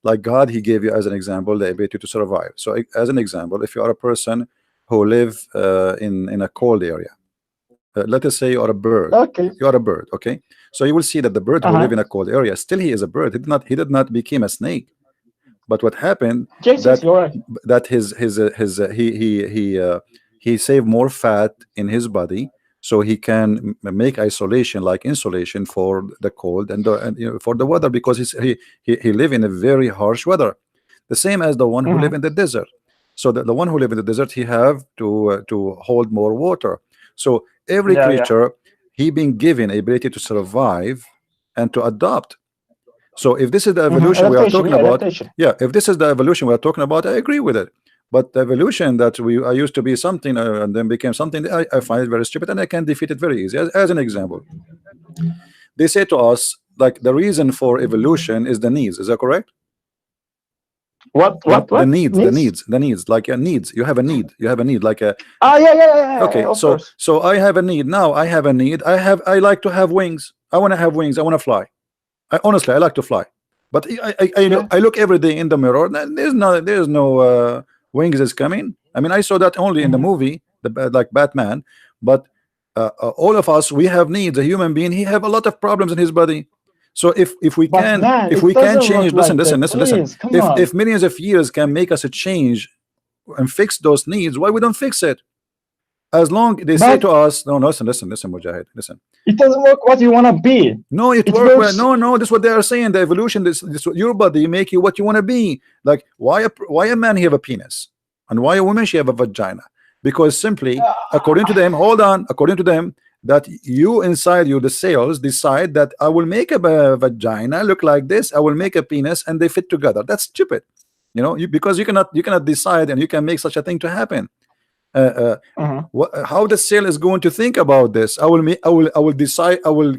like God, He gave you as an example the ability to survive. So, as an example, if you are a person who live in a cold area, let us say you are a bird. Okay. You are a bird. Okay. So you will see that the bird who live in a cold area, still he is a bird. He did not become a snake. But what happened? That he saved more fat in his body, so he can make isolation, like insulation, for the cold and you know, for the weather, because he live in a very harsh weather, the same as the one who live in the desert. So the one who live in the desert, he have to hold more water. So every creature, he been given ability to survive and to adopt. So if this is the evolution we are talking about, if this is the evolution we are talking about, I agree with it. But the evolution that I used to be something and then became something, I find it very stupid, and I can defeat it very easy. As an example, they say to us, like, the reason for evolution is the needs. Is that correct? What? The needs, like your needs. You have a need. Like a. Okay, so I have a need now. I have a need. I like to have wings. I want to have wings. I want to fly. Honestly, I like to fly. But I look every day in the mirror. There's no wings is coming. I mean, I saw that only in the movie, like Batman. But all of us, we have needs. A human being, he have a lot of problems in his body. So if we can change, listen. If millions of years can make us a change and fix those needs, why we don't fix it? As long they say to us, no, listen, Mujahid, listen. It doesn't work what you want to be. No, it works. Well. No, this is what they are saying. The evolution, this your body make you what you want to be. Like, why a man he have a penis, and why a woman she have a vagina? Because simply, according to them, according to them, that you inside you, the cells decide that I will make a vagina look like this, I will make a penis, and they fit together. That's stupid, you know. Because you cannot decide, and you can make such a thing to happen. How the cell is going to think about this? I will decide. I will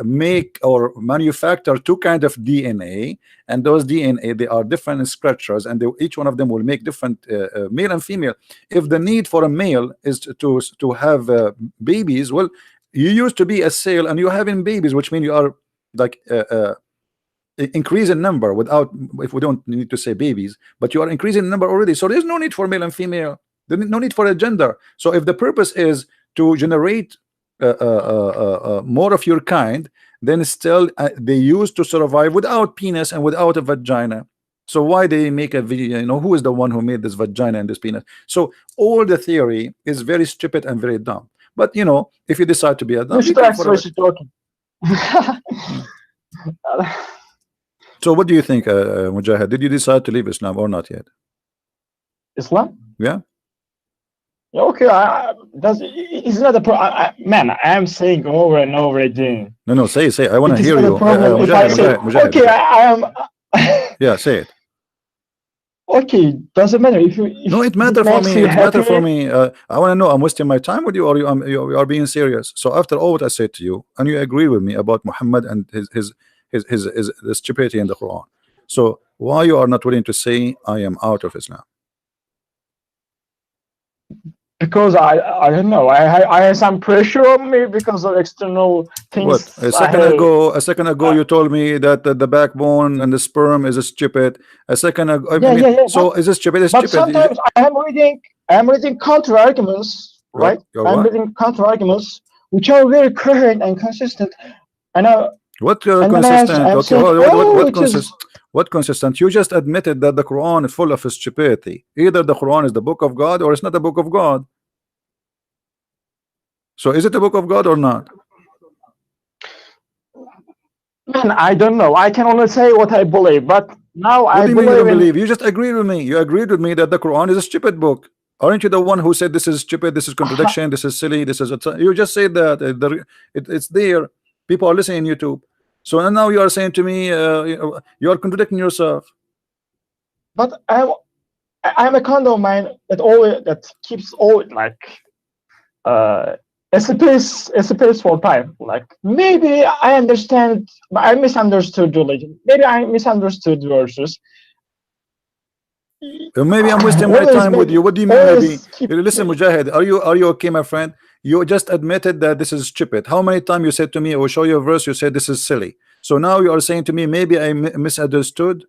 make or manufacture two kind of DNA, and those DNA, they are different structures, and each one of them will make different male and female. If the need for a male is to have babies, well, you used to be a cell and you're having babies, which means you are like increase in number without, if we don't need to say babies, but you are increasing in number already. So there's no need for male and female. There's no need for a gender. So if the purpose is to generate more of your kind, then still they used to survive without penis and without a vagina. So why they make a video? You know, who is the one who made this vagina and this penis? So all the theory is very stupid and very dumb. But you know, if you decide to be a dumb, you can follow it. Talking. So what do you think, Mujahid? Did you decide to leave Islam or not yet? Islam? Yeah. Okay, it's not a problem. Man, I am saying over and over again. No, say. I want to hear you. Mujahid. Okay, I am. Yeah, say it. Okay, doesn't matter if you. No, it matters for me. It matters for me. I want to know. I'm wasting my time with you, or you are being serious. So after all what I said to you, and you agree with me about Muhammad and his the stupidity in the Quran. So why you are not willing to say I am out of Islam? Because I don't know. I have some pressure on me because of external things. What? A second ago, you told me that the backbone and the sperm is stupid. A second ago, so is it stupid? But sometimes I am reading counter arguments, right? I'm reading counter arguments which are very coherent and consistent. And what consistent? What consistent? You just admitted that the Quran is full of stupidity. Either the Quran is the book of God or it's not the book of God. So is it the book of God or not? Man, I don't know. I can only say what I believe. But now I believe. You just agreed with me. You agreed with me that the Quran is a stupid book. Aren't you the one who said this is stupid, this is contradiction, this is silly, this is you just said that it's there. People are listening on YouTube. So now you are saying to me you are contradicting yourself. But I'm a kind of man that keeps all like a space for time. Like maybe I understand, but I misunderstood religion. Maybe I misunderstood verses. Maybe I'm wasting my time with you. What do you mean? Maybe listen, Mujahid, are you okay, my friend? You just admitted that this is stupid. How many times you said to me, I will show you a verse, you said this is silly. So now you are saying to me, maybe I misunderstood.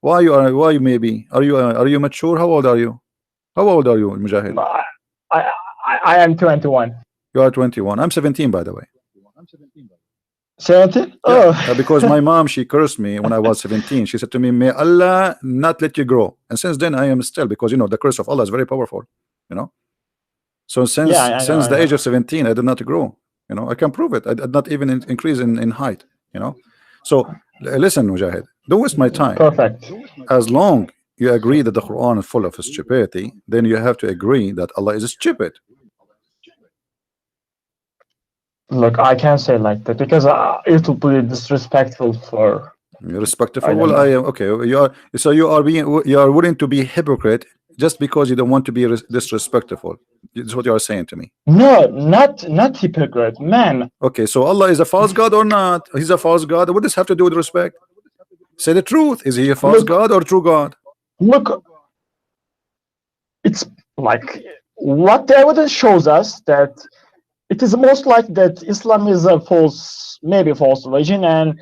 Why maybe? Are you mature? How old are you? How old are you, Mujahid? I am 21. You are 21. I'm 17, by the way. 17? Yeah, because my mom, she cursed me when I was 17. She said to me, may Allah not let you grow. And since then I am still, because you know the curse of Allah is very powerful, you know. So since the age of 17 I did not grow, you know. I can prove it. I did not even increase in height, you know. So listen, Mujahid, don't waste my time. Perfect. As long you agree that the Quran is full of stupidity, then you have to agree that Allah is stupid. Look, I can't say like that because it will be disrespectful for. Respectful. Well, I am okay. You are willing to be hypocrite just because you don't want to be disrespectful. That's what you are saying to me. No, not hypocrite, man. Okay, so Allah is a false god or not? He's a false god. What does this have to do with respect? Say the truth. Is he a false god or true god? Look, it's like what the evidence shows us that it is most like that Islam is a false religion, and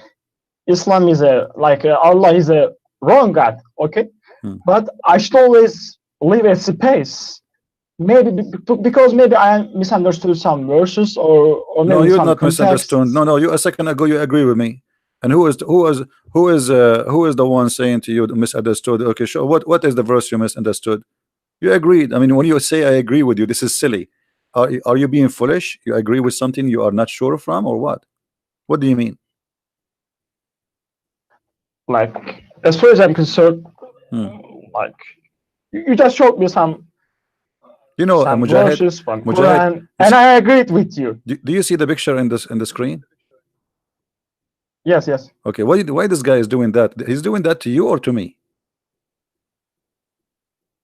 Islam is Allah is a wrong God. Okay, but I should always leave a space. Maybe because maybe I misunderstood some verses or maybe no, you're some not context. misunderstood. No, you a second ago you agree with me. And who is the one saying to you misunderstood? Okay, sure. What is the verse you misunderstood? You agreed. I mean, when you say I agree with you, this is silly. Are you being foolish? You agree with something you are not sure from, or what? What do you mean? Like, as far as I'm concerned, like you just showed me some. You know, some Mujahid, verses from Quran, and I agreed with you. Do you see the picture in the screen? Yes. Okay, why this guy is doing that? He's doing that to you or to me?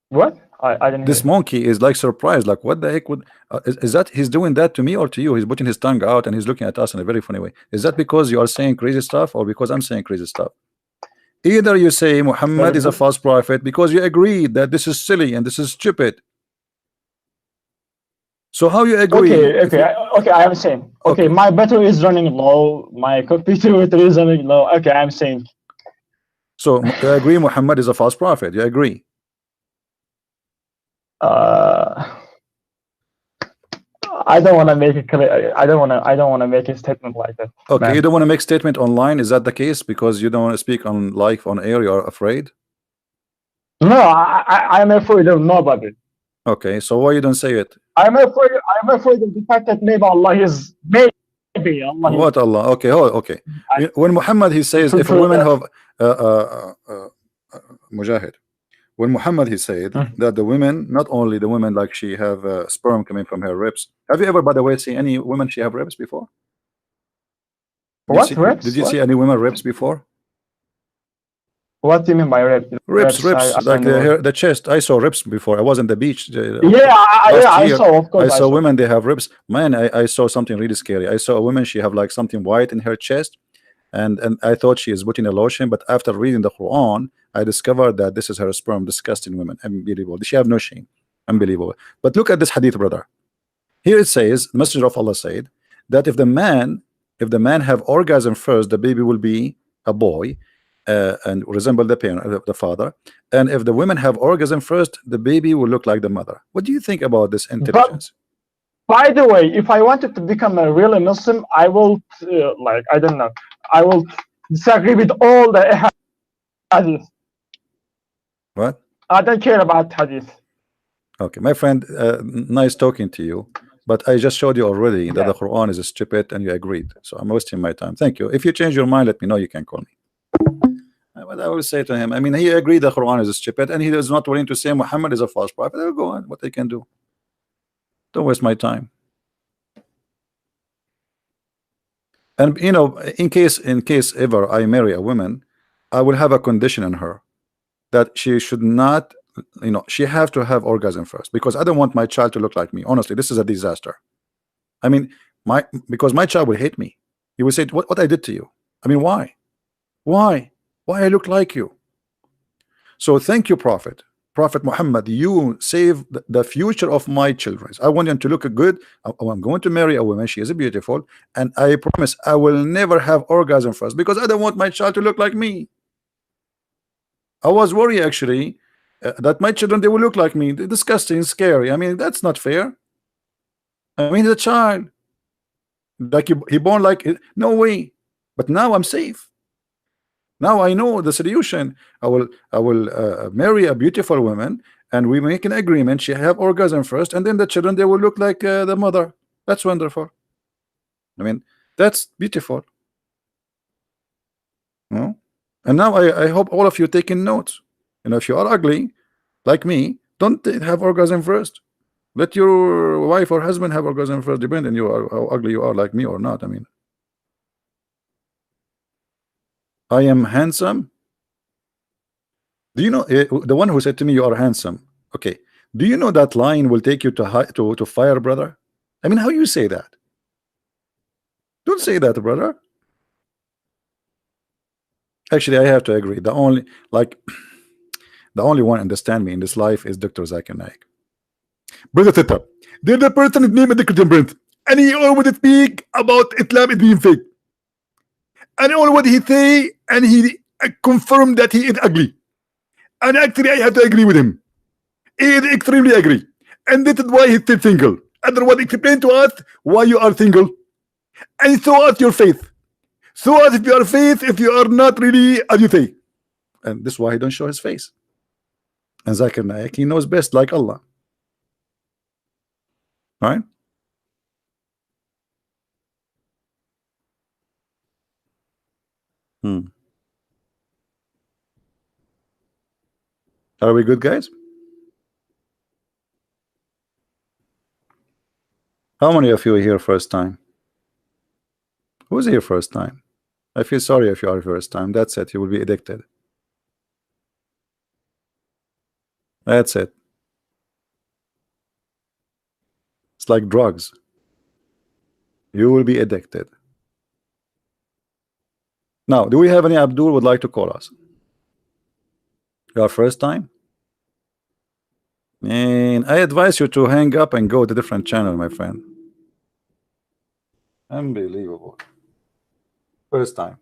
What? I didn't This hear. monkey is like surprised, like what the heck would is that he's doing that to me or to you? He's putting his tongue out and he's looking at us in a very funny way. Is that because you are saying crazy stuff or because I'm saying crazy stuff? Either you say Muhammad is a false prophet because you agree that this is silly and this is stupid. So how you agree? Okay, I'm saying. Okay, my battery is running low. My computer battery is running low. Okay, I'm saying. So you agree Muhammad is a false prophet? You agree? I don't want to make it clear. I don't want to make a statement like that. Okay, man. you don't want to make statement online. Is that the case? Because you don't want to speak on live on air. You are afraid. No, I'm afraid of nobody. Okay, so why you don't say it? I'm afraid of the fact that maybe Allah is maybe Allah. What Allah? Okay, okay. When Muhammad he says if a woman have Mujahid, when Muhammad he said that the women, not only the women like she have sperm coming from her ribs. Have you ever, by the way, see any women she have ribs before? Did you see any women ribs before? What do you mean by ribs? Ribs, like the chest. I saw ribs before. I was on the beach. I saw. Of course, I saw women. They have ribs. Man, I saw something really scary. I saw a woman. She have like something white in her chest, and I thought she is putting a lotion. But after reading the Quran, I discovered that this is her sperm. Disgusting women. Unbelievable. She have no shame. Unbelievable. But look at this hadith, brother. Here it says, the Messenger of Allah said that if the man have orgasm first, the baby will be a boy. And resemble the parent, the father, and if the women have orgasm first, the baby will look like the mother. What do you think about this intelligence? But, by the way, if I wanted to become a really Muslim, I will like I don't know, I will disagree with all the hadith. What? I don't care about hadith. Okay, my friend, nice talking to you, but I just showed you already that the Quran is stupid, and you agreed. So I'm wasting my time. Thank you. If you change your mind, let me know. You can call me. What I will say to him, I mean, he agreed the Quran is stupid, and he is not willing to say Muhammad is a false prophet. I'll go on. What they can do? Don't waste my time. And you know, in case ever I marry a woman, I will have a condition on her that she should not, you know, she have to have orgasm first, because I don't want my child to look like me. Honestly, this is a disaster. I mean, because my child will hate me. He will say, what I did to you? I mean, why I look like you? So thank you, Prophet Muhammad. You save the future of my children. I want them to look good. I'm going to marry a woman. She is beautiful, and I promise I will never have orgasm first, because I don't want my child to look like me. I was worried actually that my children, they will look like me. They're disgusting, scary. I mean, that's not fair. I mean, the child, like he born like, no way. But now I'm safe. Now I know the solution. I will marry a beautiful woman, and we make an agreement. She have orgasm first, and then the children, they will look like the mother. That's wonderful. I mean, that's beautiful. No? And now I hope all of you taking notes. You know, if you are ugly like me, don't have orgasm first. Let your wife or husband have orgasm first, depending on you are how ugly you are, like me or not. I mean, I am handsome. Do you know the one who said to me you are handsome? Okay, do you know that line will take you to fire, brother? I mean, how you say that? Don't say that, brother. Actually, I have to agree. The only one understand me in this life is Dr. Zakir Naik. Brother Teta, there's a person named Dr. Brent, and he always speak about Islam being fake. And all what he say, and he confirmed that he is ugly. And actually, I have to agree with him. He is extremely agree. And that is why he's still single. Otherwise, explain to us why you are single. And show us your faith. Show us if you are faith, if you are not really as you say. And this is why he don't show his face. And Zakir Naik, he knows best, like Allah. Right? Are we good, guys? How many of you are here first time? Who's here first time? I feel sorry if you are first time. That's it. You will be addicted. That's it. It's like drugs. You will be addicted. Now, do we have any Abdul would like to call us? Your first time? And I advise you to hang up and go to different channel, my friend. Unbelievable. First time.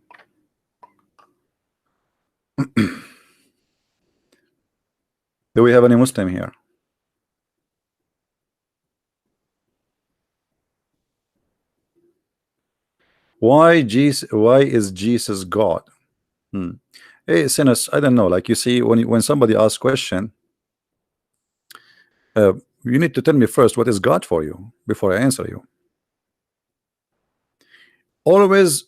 Do we have any Muslim here? Why is Jesus God? Hey, sinners, I don't know. Like, you see, when somebody asks question, you need to tell me first what is God for you before I answer you. Always,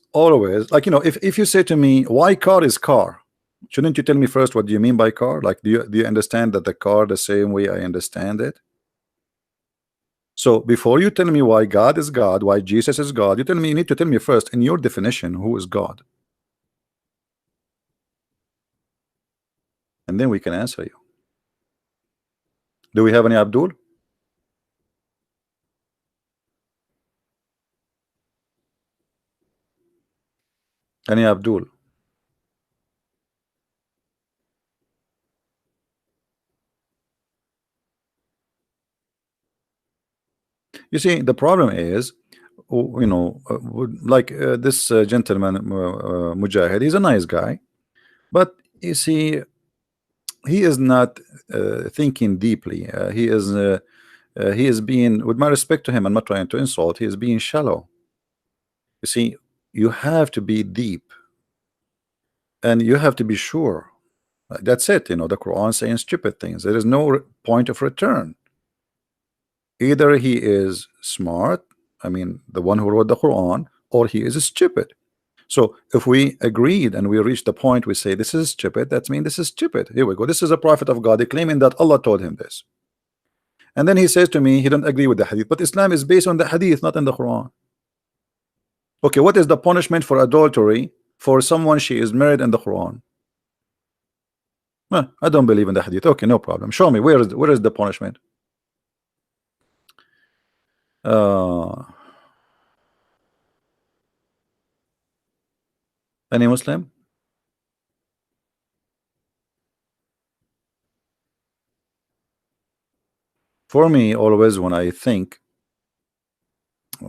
like, you know, if you say to me, why car is car, shouldn't you tell me first what do you mean by car? Like, do you understand that the car the same way I understand it? So before you tell me why God is God, why Jesus is God, you need to tell me first in your definition who is God, and then we can answer you. Do we have any Abdul? Any Abdul? You see, the problem is, you know, like this gentleman Mujahid, he's a nice guy, but you see, he is not thinking deeply. He is being, with my respect to him, I'm not trying to insult, he is being shallow. You see, you have to be deep, and you have to be sure. That's it. You know, the Quran saying stupid things. There is no point of return. Either he is smart, I mean the one who wrote the Quran, or he is stupid. So if we agreed and we reach the point we say this is stupid, that means this is stupid. Here we go. This is a prophet of God, claiming that Allah told him this, and then he says to me he don't agree with the hadith, but Islam is based on the hadith, not in the Quran. Okay, what is the punishment for adultery for someone she is married in the Quran? I don't believe in the hadith. Okay, no problem. Show me where is the punishment. Any Muslim? For me, always when I think,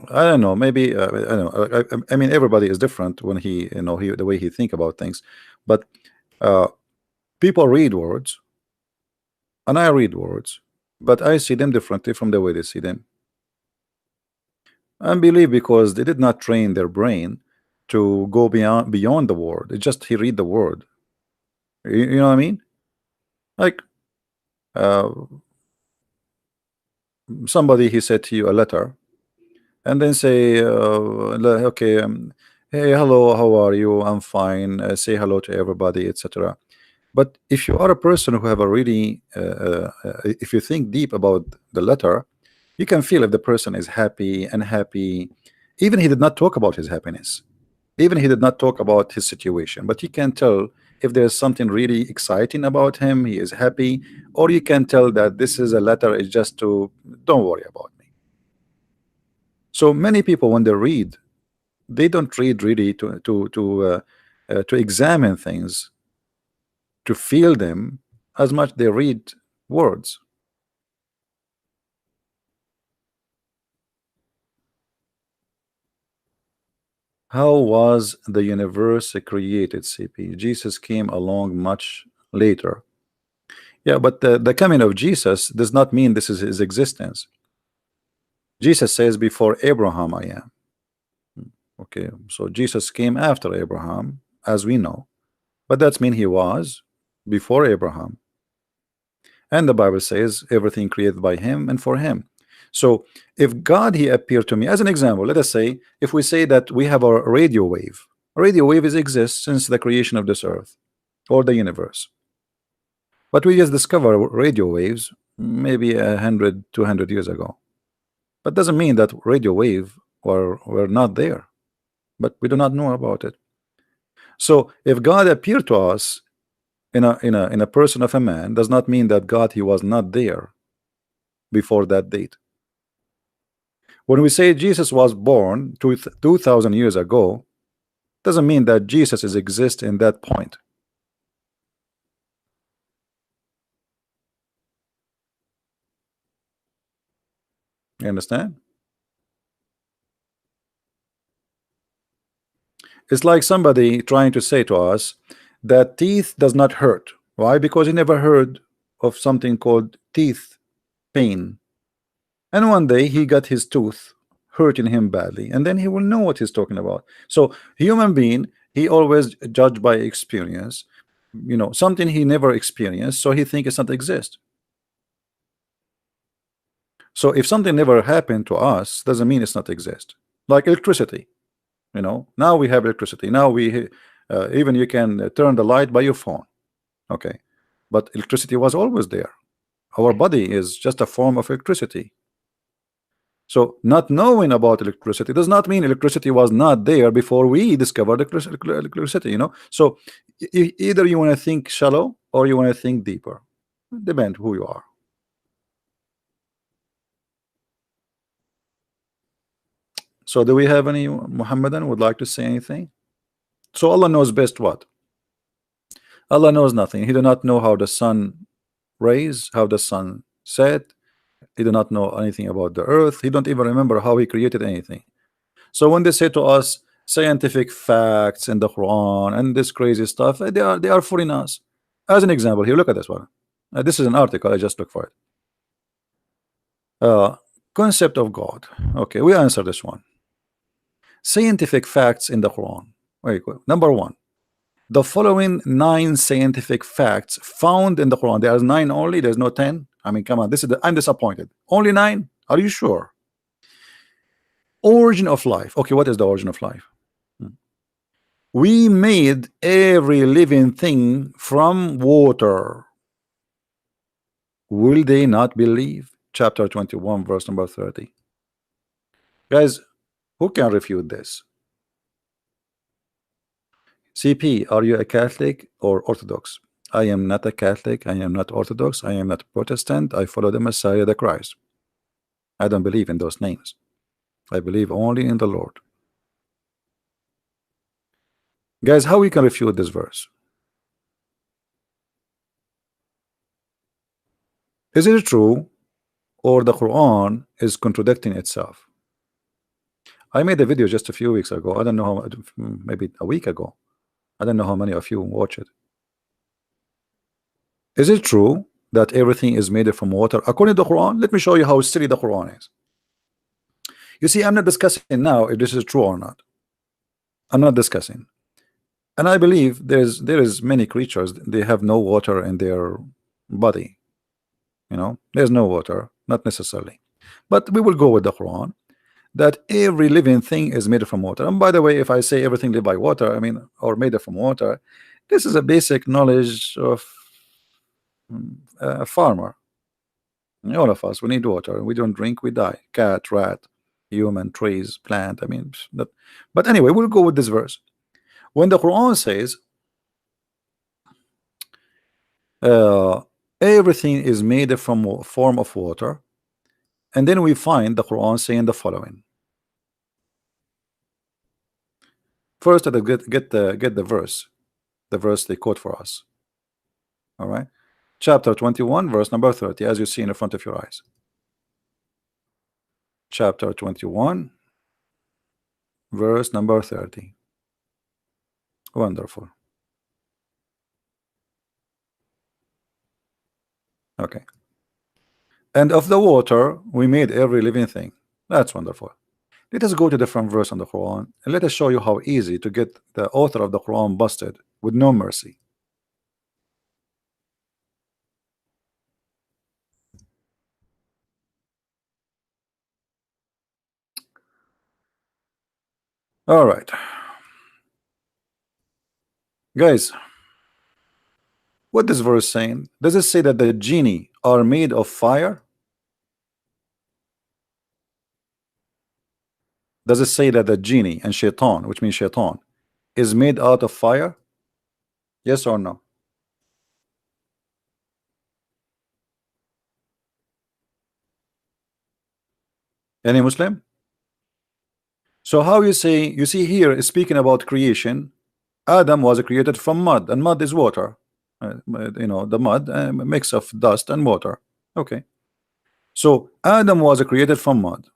I don't know, maybe I don't know. I mean, everybody is different when he, you know, the way he think about things. But people read words, and I read words, but I see them differently from the way they see them. I believe because they did not train their brain to go beyond the word. It's just he read the word. You know what I mean? Like somebody, he said to you a letter, and then say okay, hey, hello, how are you? I'm fine. Say hello to everybody, etc. But if you are a person who have a really if you think deep about the letter, you can feel if the person is happy, unhappy. Even he did not talk about his happiness, even he did not talk about his situation, but you can tell if there's something really exciting about him, he is happy, or you can tell that this is a letter is just to don't worry about me. So many people, when they read, they don't read really to examine things, to feel them, as much they read words. How was the universe created, CP? Jesus came along much later. Yeah, but the coming of Jesus does not mean this is his existence. Jesus says, before Abraham I am. Okay, so Jesus came after Abraham, as we know, but that means he was before Abraham. And the Bible says everything created by him and for him. So if God, he appeared to me, as an example, let us say, if we say that we have a radio wave exists since the creation of this earth or the universe, but we just discover radio waves maybe 100, 200 years ago. But doesn't mean that radio wave were not there, but we do not know about it. So if God appeared to us in a person of a man, does not mean that God, he was not there before that date. When we say Jesus was born 2,000 years ago, doesn't mean that Jesus is exist in that point. You understand? It's like somebody trying to say to us that teeth does not hurt. Why? Because he never heard of something called teeth pain. And one day he got his tooth hurting him badly, and then he will know what he's talking about. So human being, he always judged by experience, you know, something he never experienced, so he think it's not exist. So if something never happened to us, doesn't mean it's not exist. Like electricity, you know, now we have electricity. Now we even you can turn the light by your phone. Okay, but electricity was always there. Our body is just a form of electricity. So not knowing about electricity does not mean electricity was not there before we discovered electricity, you know. So either you want to think shallow or you want to think deeper. Depend who you are. So do we have any Muhammadan would like to say anything? So Allah knows best what? Allah knows nothing. He do not know how the sun raise, how the sun set. He do not know anything about the earth. He don't even remember how he created anything. So when they say to us scientific facts in the Quran and this crazy stuff, they are fooling us. As an example, here, look at this one. This is an article. I just looked for it. Concept of God. Okay, we answer this one. Scientific facts in the Quran. Very good. Number one, the following 9 scientific facts found in the Quran. There's 9 only. There's no 10. I mean, come on. This is I'm disappointed. Only 9. Are you sure? Origin of life. Okay, what is the origin of life? We made every living thing from water. Will they not believe? Chapter 21, verse number 30. Guys, who can refute this? CP, are you a Catholic or Orthodox? I am not a Catholic. I am not Orthodox. I am not Protestant. I follow the Messiah, the Christ. I don't believe in those names. I believe only in the Lord. Guys, how we can refute this verse? Is it true or the Quran is contradicting itself? I made a video just a few weeks ago. I don't know how, maybe a week ago. I don't know how many of you watch it. Is it true that everything is made from water according to the Quran? Let me show you how silly the Quran is. You see, I'm not discussing now if this is true or not. I'm not discussing. And I believe there is many creatures, they have no water in their body. You know, there's no water, not necessarily. But we will go with the Quran that every living thing is made from water. And by the way, if I say everything live by water, I mean, or made from water, this is a basic knowledge of a farmer. All of us, we need water. We don't drink, we die. Cat, rat, human, trees, plant. I mean, but anyway, we'll go with this verse. When the Quran says everything is made from a form of water, and then we find the Quran saying the following. First, get the verse they quote for us. All right, chapter 21, verse number 30, as you see in front of your eyes. Chapter 21, verse number 30. Wonderful. Okay. And of the water we made every living thing. That's wonderful. Let us go to different verse on the Quran and let us show you how easy to get the author of the Quran busted with no mercy. All right, guys, what this verse saying? Does it say that the genie are made of fire? Does it say that the genie and shaitan, which means shaitan, is made out of fire? Yes or no? Any Muslim? So how you say, you see here speaking about creation, Adam was created from mud, and mud is water. You know, the mud, a mix of dust and water. Okay. So Adam was created from mud.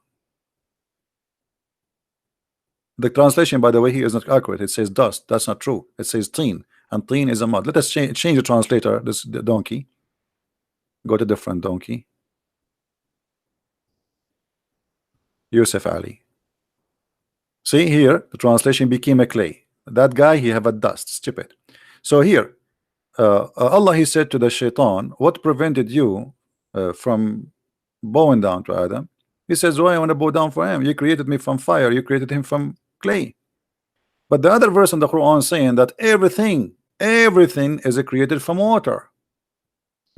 The translation, by the way, here is not accurate. It says dust. That's not true. It says teen, and teen is a mud. Let us change the translator. The donkey. Go to different donkey. Yusuf Ali. See here, the translation became a clay. That guy, he have a dust. Stupid. So here, Allah, he said to the shaitan, what prevented you from bowing down to Adam? He says, why I want to bow down for him? You created me from fire. You created him from clay. But the other verse in the Quran saying that everything is created from water.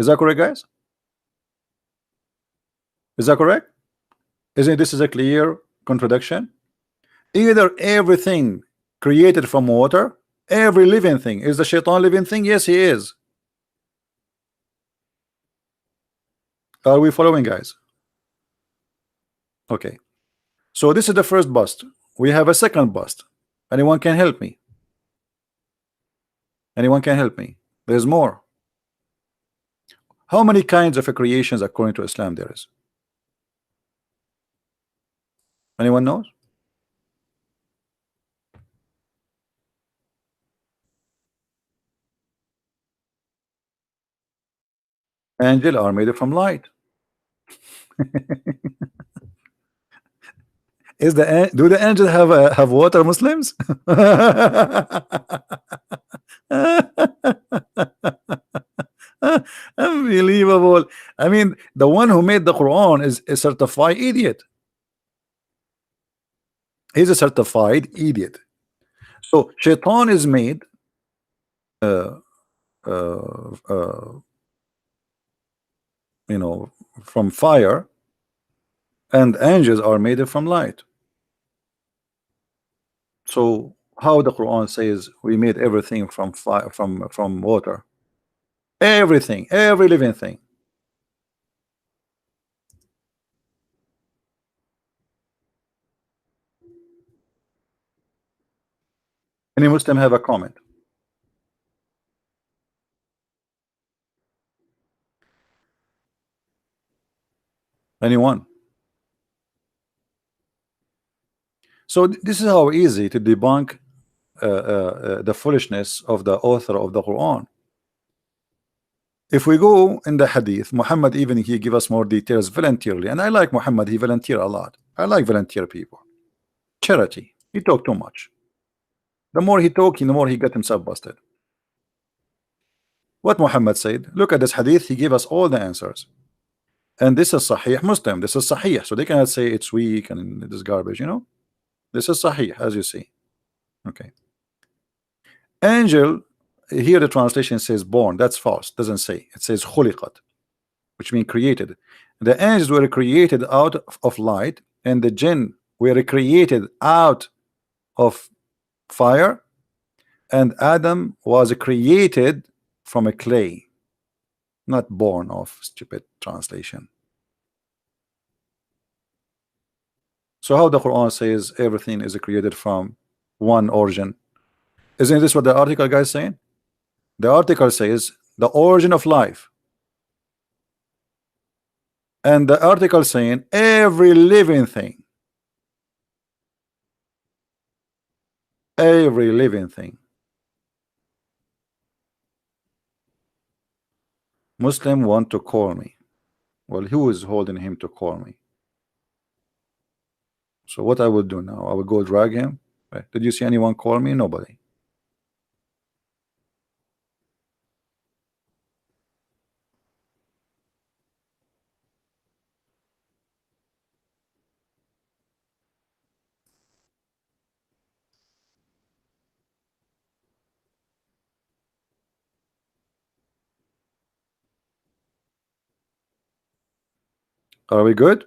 Is that correct, guys? Is that correct? Isn't this is a clear contradiction? Either everything created from water, every living thing. Is the shaitan living thing? Yes, he is. Are we following, guys? Okay. So this is the first bust. We have a second bust. Anyone can help me? Anyone can help me? There's more. How many kinds of creations according to Islam there is? Anyone knows? Angels are made from light. Do the angels have water, Muslims? Unbelievable. I mean, the one who made the Quran is a certified idiot. He's a certified idiot. So shaitan is made you know, from fire, and angels are made from light. So how the Quran says we made everything from fire, from water, everything, every living thing. Any Muslim have a comment? Anyone? So this is how easy to debunk the foolishness of the author of the Quran. If we go in the hadith, Muhammad, even he give us more details voluntarily, and I like Muhammad, he volunteer a lot. I like volunteer people. Charity. He talk too much. The more he talk, the more he got himself busted. What Muhammad said, look at this hadith, he gave us all the answers. And this is Sahih Muslim, this is Sahih, so they cannot say it's weak and this garbage, you know. This is Sahih, as you see. Okay. Angel, here the translation says born. That's false. Doesn't say. It says khuliqat, which means created. The angels were created out of light, and the jinn were created out of fire, and Adam was created from a clay, not born of. Stupid translation. So how the Quran says everything is created from one origin? Isn't this what the article guy is saying? The article says the origin of life, and the article saying every living thing, every living thing. Muslim want to call me. Well, who is holding him to call me? So what I will do now, I will go drag him. Did you see anyone call me? Nobody. Are we good?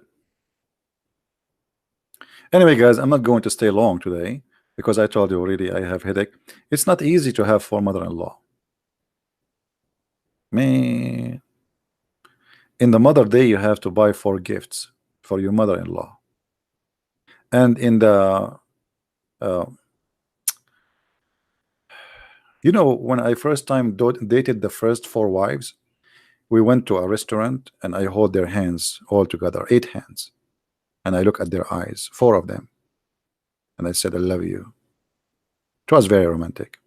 Anyway, guys, I'm not going to stay long today because I told you already I have headache. It's not easy to have 4 mother-in-law. Man, in the Mother Day you have to buy 4 gifts for your mother-in-law, and in the You know, when I first time dated the first 4 wives, we went to a restaurant and I hold their hands all together, 8 hands, and I look at their eyes, 4 of them, and I said, I love you. It was very romantic.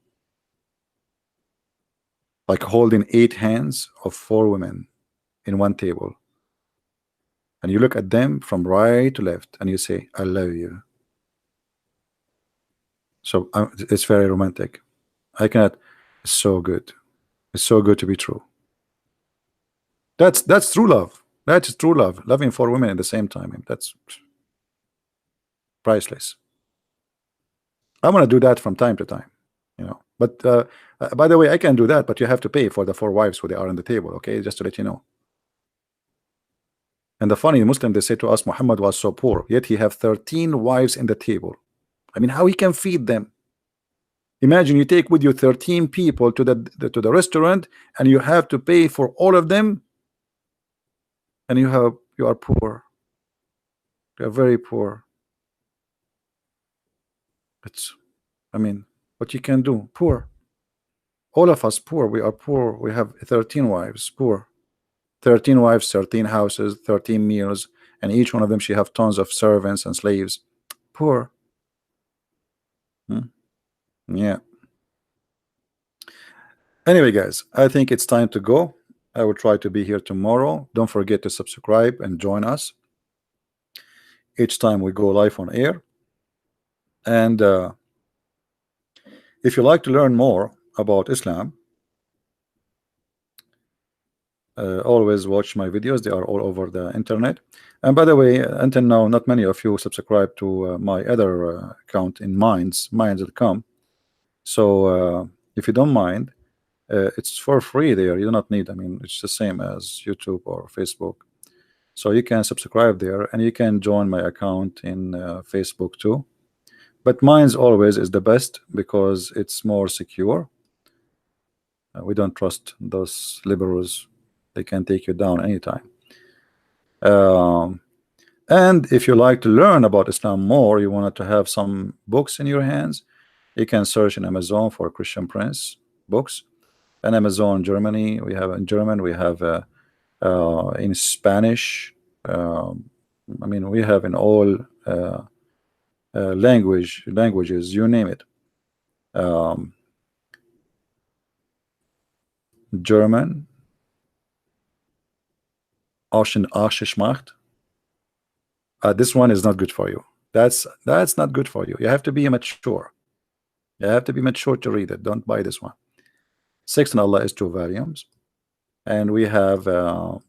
Like holding 8 hands of 4 women in one table, and you look at them from right to left and you say, I love you. So it's very romantic. I cannot. It's so good. It's so good to be true. That's true love. That's true love. Loving 4 women at the same time. That's priceless. I want to do that from time to time, you know. But by the way, I can do that, but you have to pay for the 4 wives who they are on the table. Okay, just to let you know. And the funny Muslim, they say to us, Muhammad was so poor, yet he have 13 wives in the table. I mean, how he can feed them? Imagine you take with you 13 people to the restaurant, and you have to pay for all of them, and you are poor. You are very poor. It's, I mean, what you can do? Poor. All of us poor. We are poor. We have 13 wives. Poor. 13 wives, 13 houses, 13 meals, and each one of them she have tons of servants and slaves. Poor. Yeah. Anyway, guys, I think it's time to go. I will try to be here tomorrow. Don't forget to subscribe and join us each time we go live on air. And if you like to learn more about Islam, always watch my videos. They are all over the internet. And by the way, until now, not many of you subscribe to my other account in minds.com. So if you don't mind, it's for free there. You do not need, I mean, it's the same as YouTube or Facebook. So you can subscribe there, and you can join my account in Facebook too. But Minds always is the best because it's more secure. We don't trust those liberals. They can take you down anytime. And if you like to learn about Islam more, you wanted to have some books in your hands, you can search in Amazon for Christian Prince books. And Amazon Germany, we have in German, we have in Spanish. I mean, we have in all languages, you name it. German, Arschmacht. This one is not good for you. That's not good for you. You have to be mature. You have to be mature to read it. Don't buy this one. Sex and Allah is 2 volumes, and we have a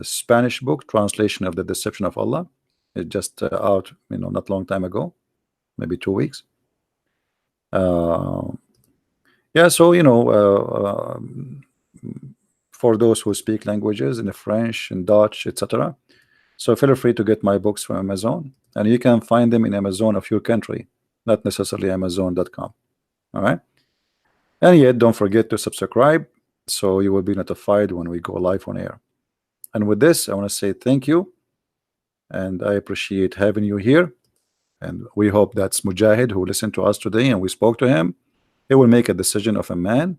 Spanish book, Translation of the Deception of Allah. It's just out, you know, not long time ago, maybe 2 weeks. Yeah, so you know, for those who speak languages in French and Dutch, etc. So feel free to get my books from Amazon, and you can find them in Amazon of your country, not necessarily Amazon.com. All right. And yet, don't forget to subscribe so you will be notified when we go live on air. And with this, I want to say thank you, and I appreciate having you here. And we hope that's Mujahid who listened to us today and we spoke to him. He will make a decision of a man,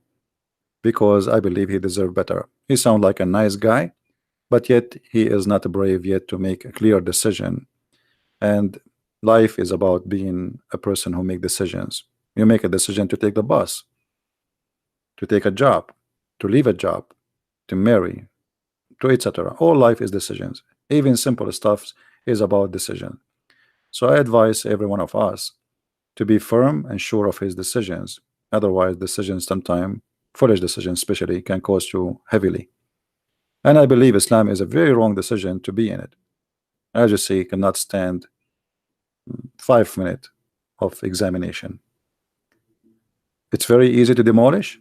because I believe he deserves better. He sounds like a nice guy, but yet he is not brave yet to make a clear decision. And life is about being a person who makes decisions. You make a decision to take the bus, to take a job, to leave a job, to marry, to etc. All life is decisions. Even simple stuff is about decision. So I advise every one of us to be firm and sure of his decisions. Otherwise, decisions sometimes, foolish decisions especially, can cost you heavily. And I believe Islam is a very wrong decision to be in it. As you see, cannot stand 5 minutes of examination. It's very easy to demolish,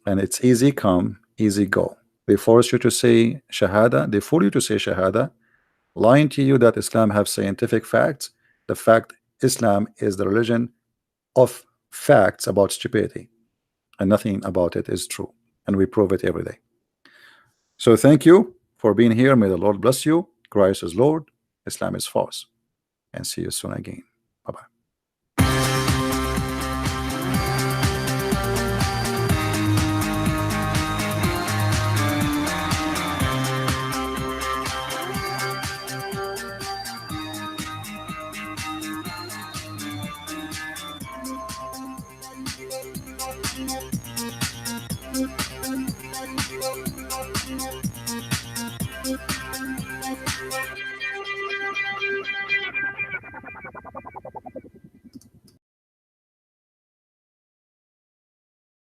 and it's easy come, easy go. They force you to say Shahada, they fool you to say Shahada, lying to you that Islam have scientific facts. The fact Islam is the religion of facts about stupidity, and nothing about it is true, and we prove it every day. So thank you for being here. May the Lord bless you. Christ is Lord, Islam is false, and see you soon again.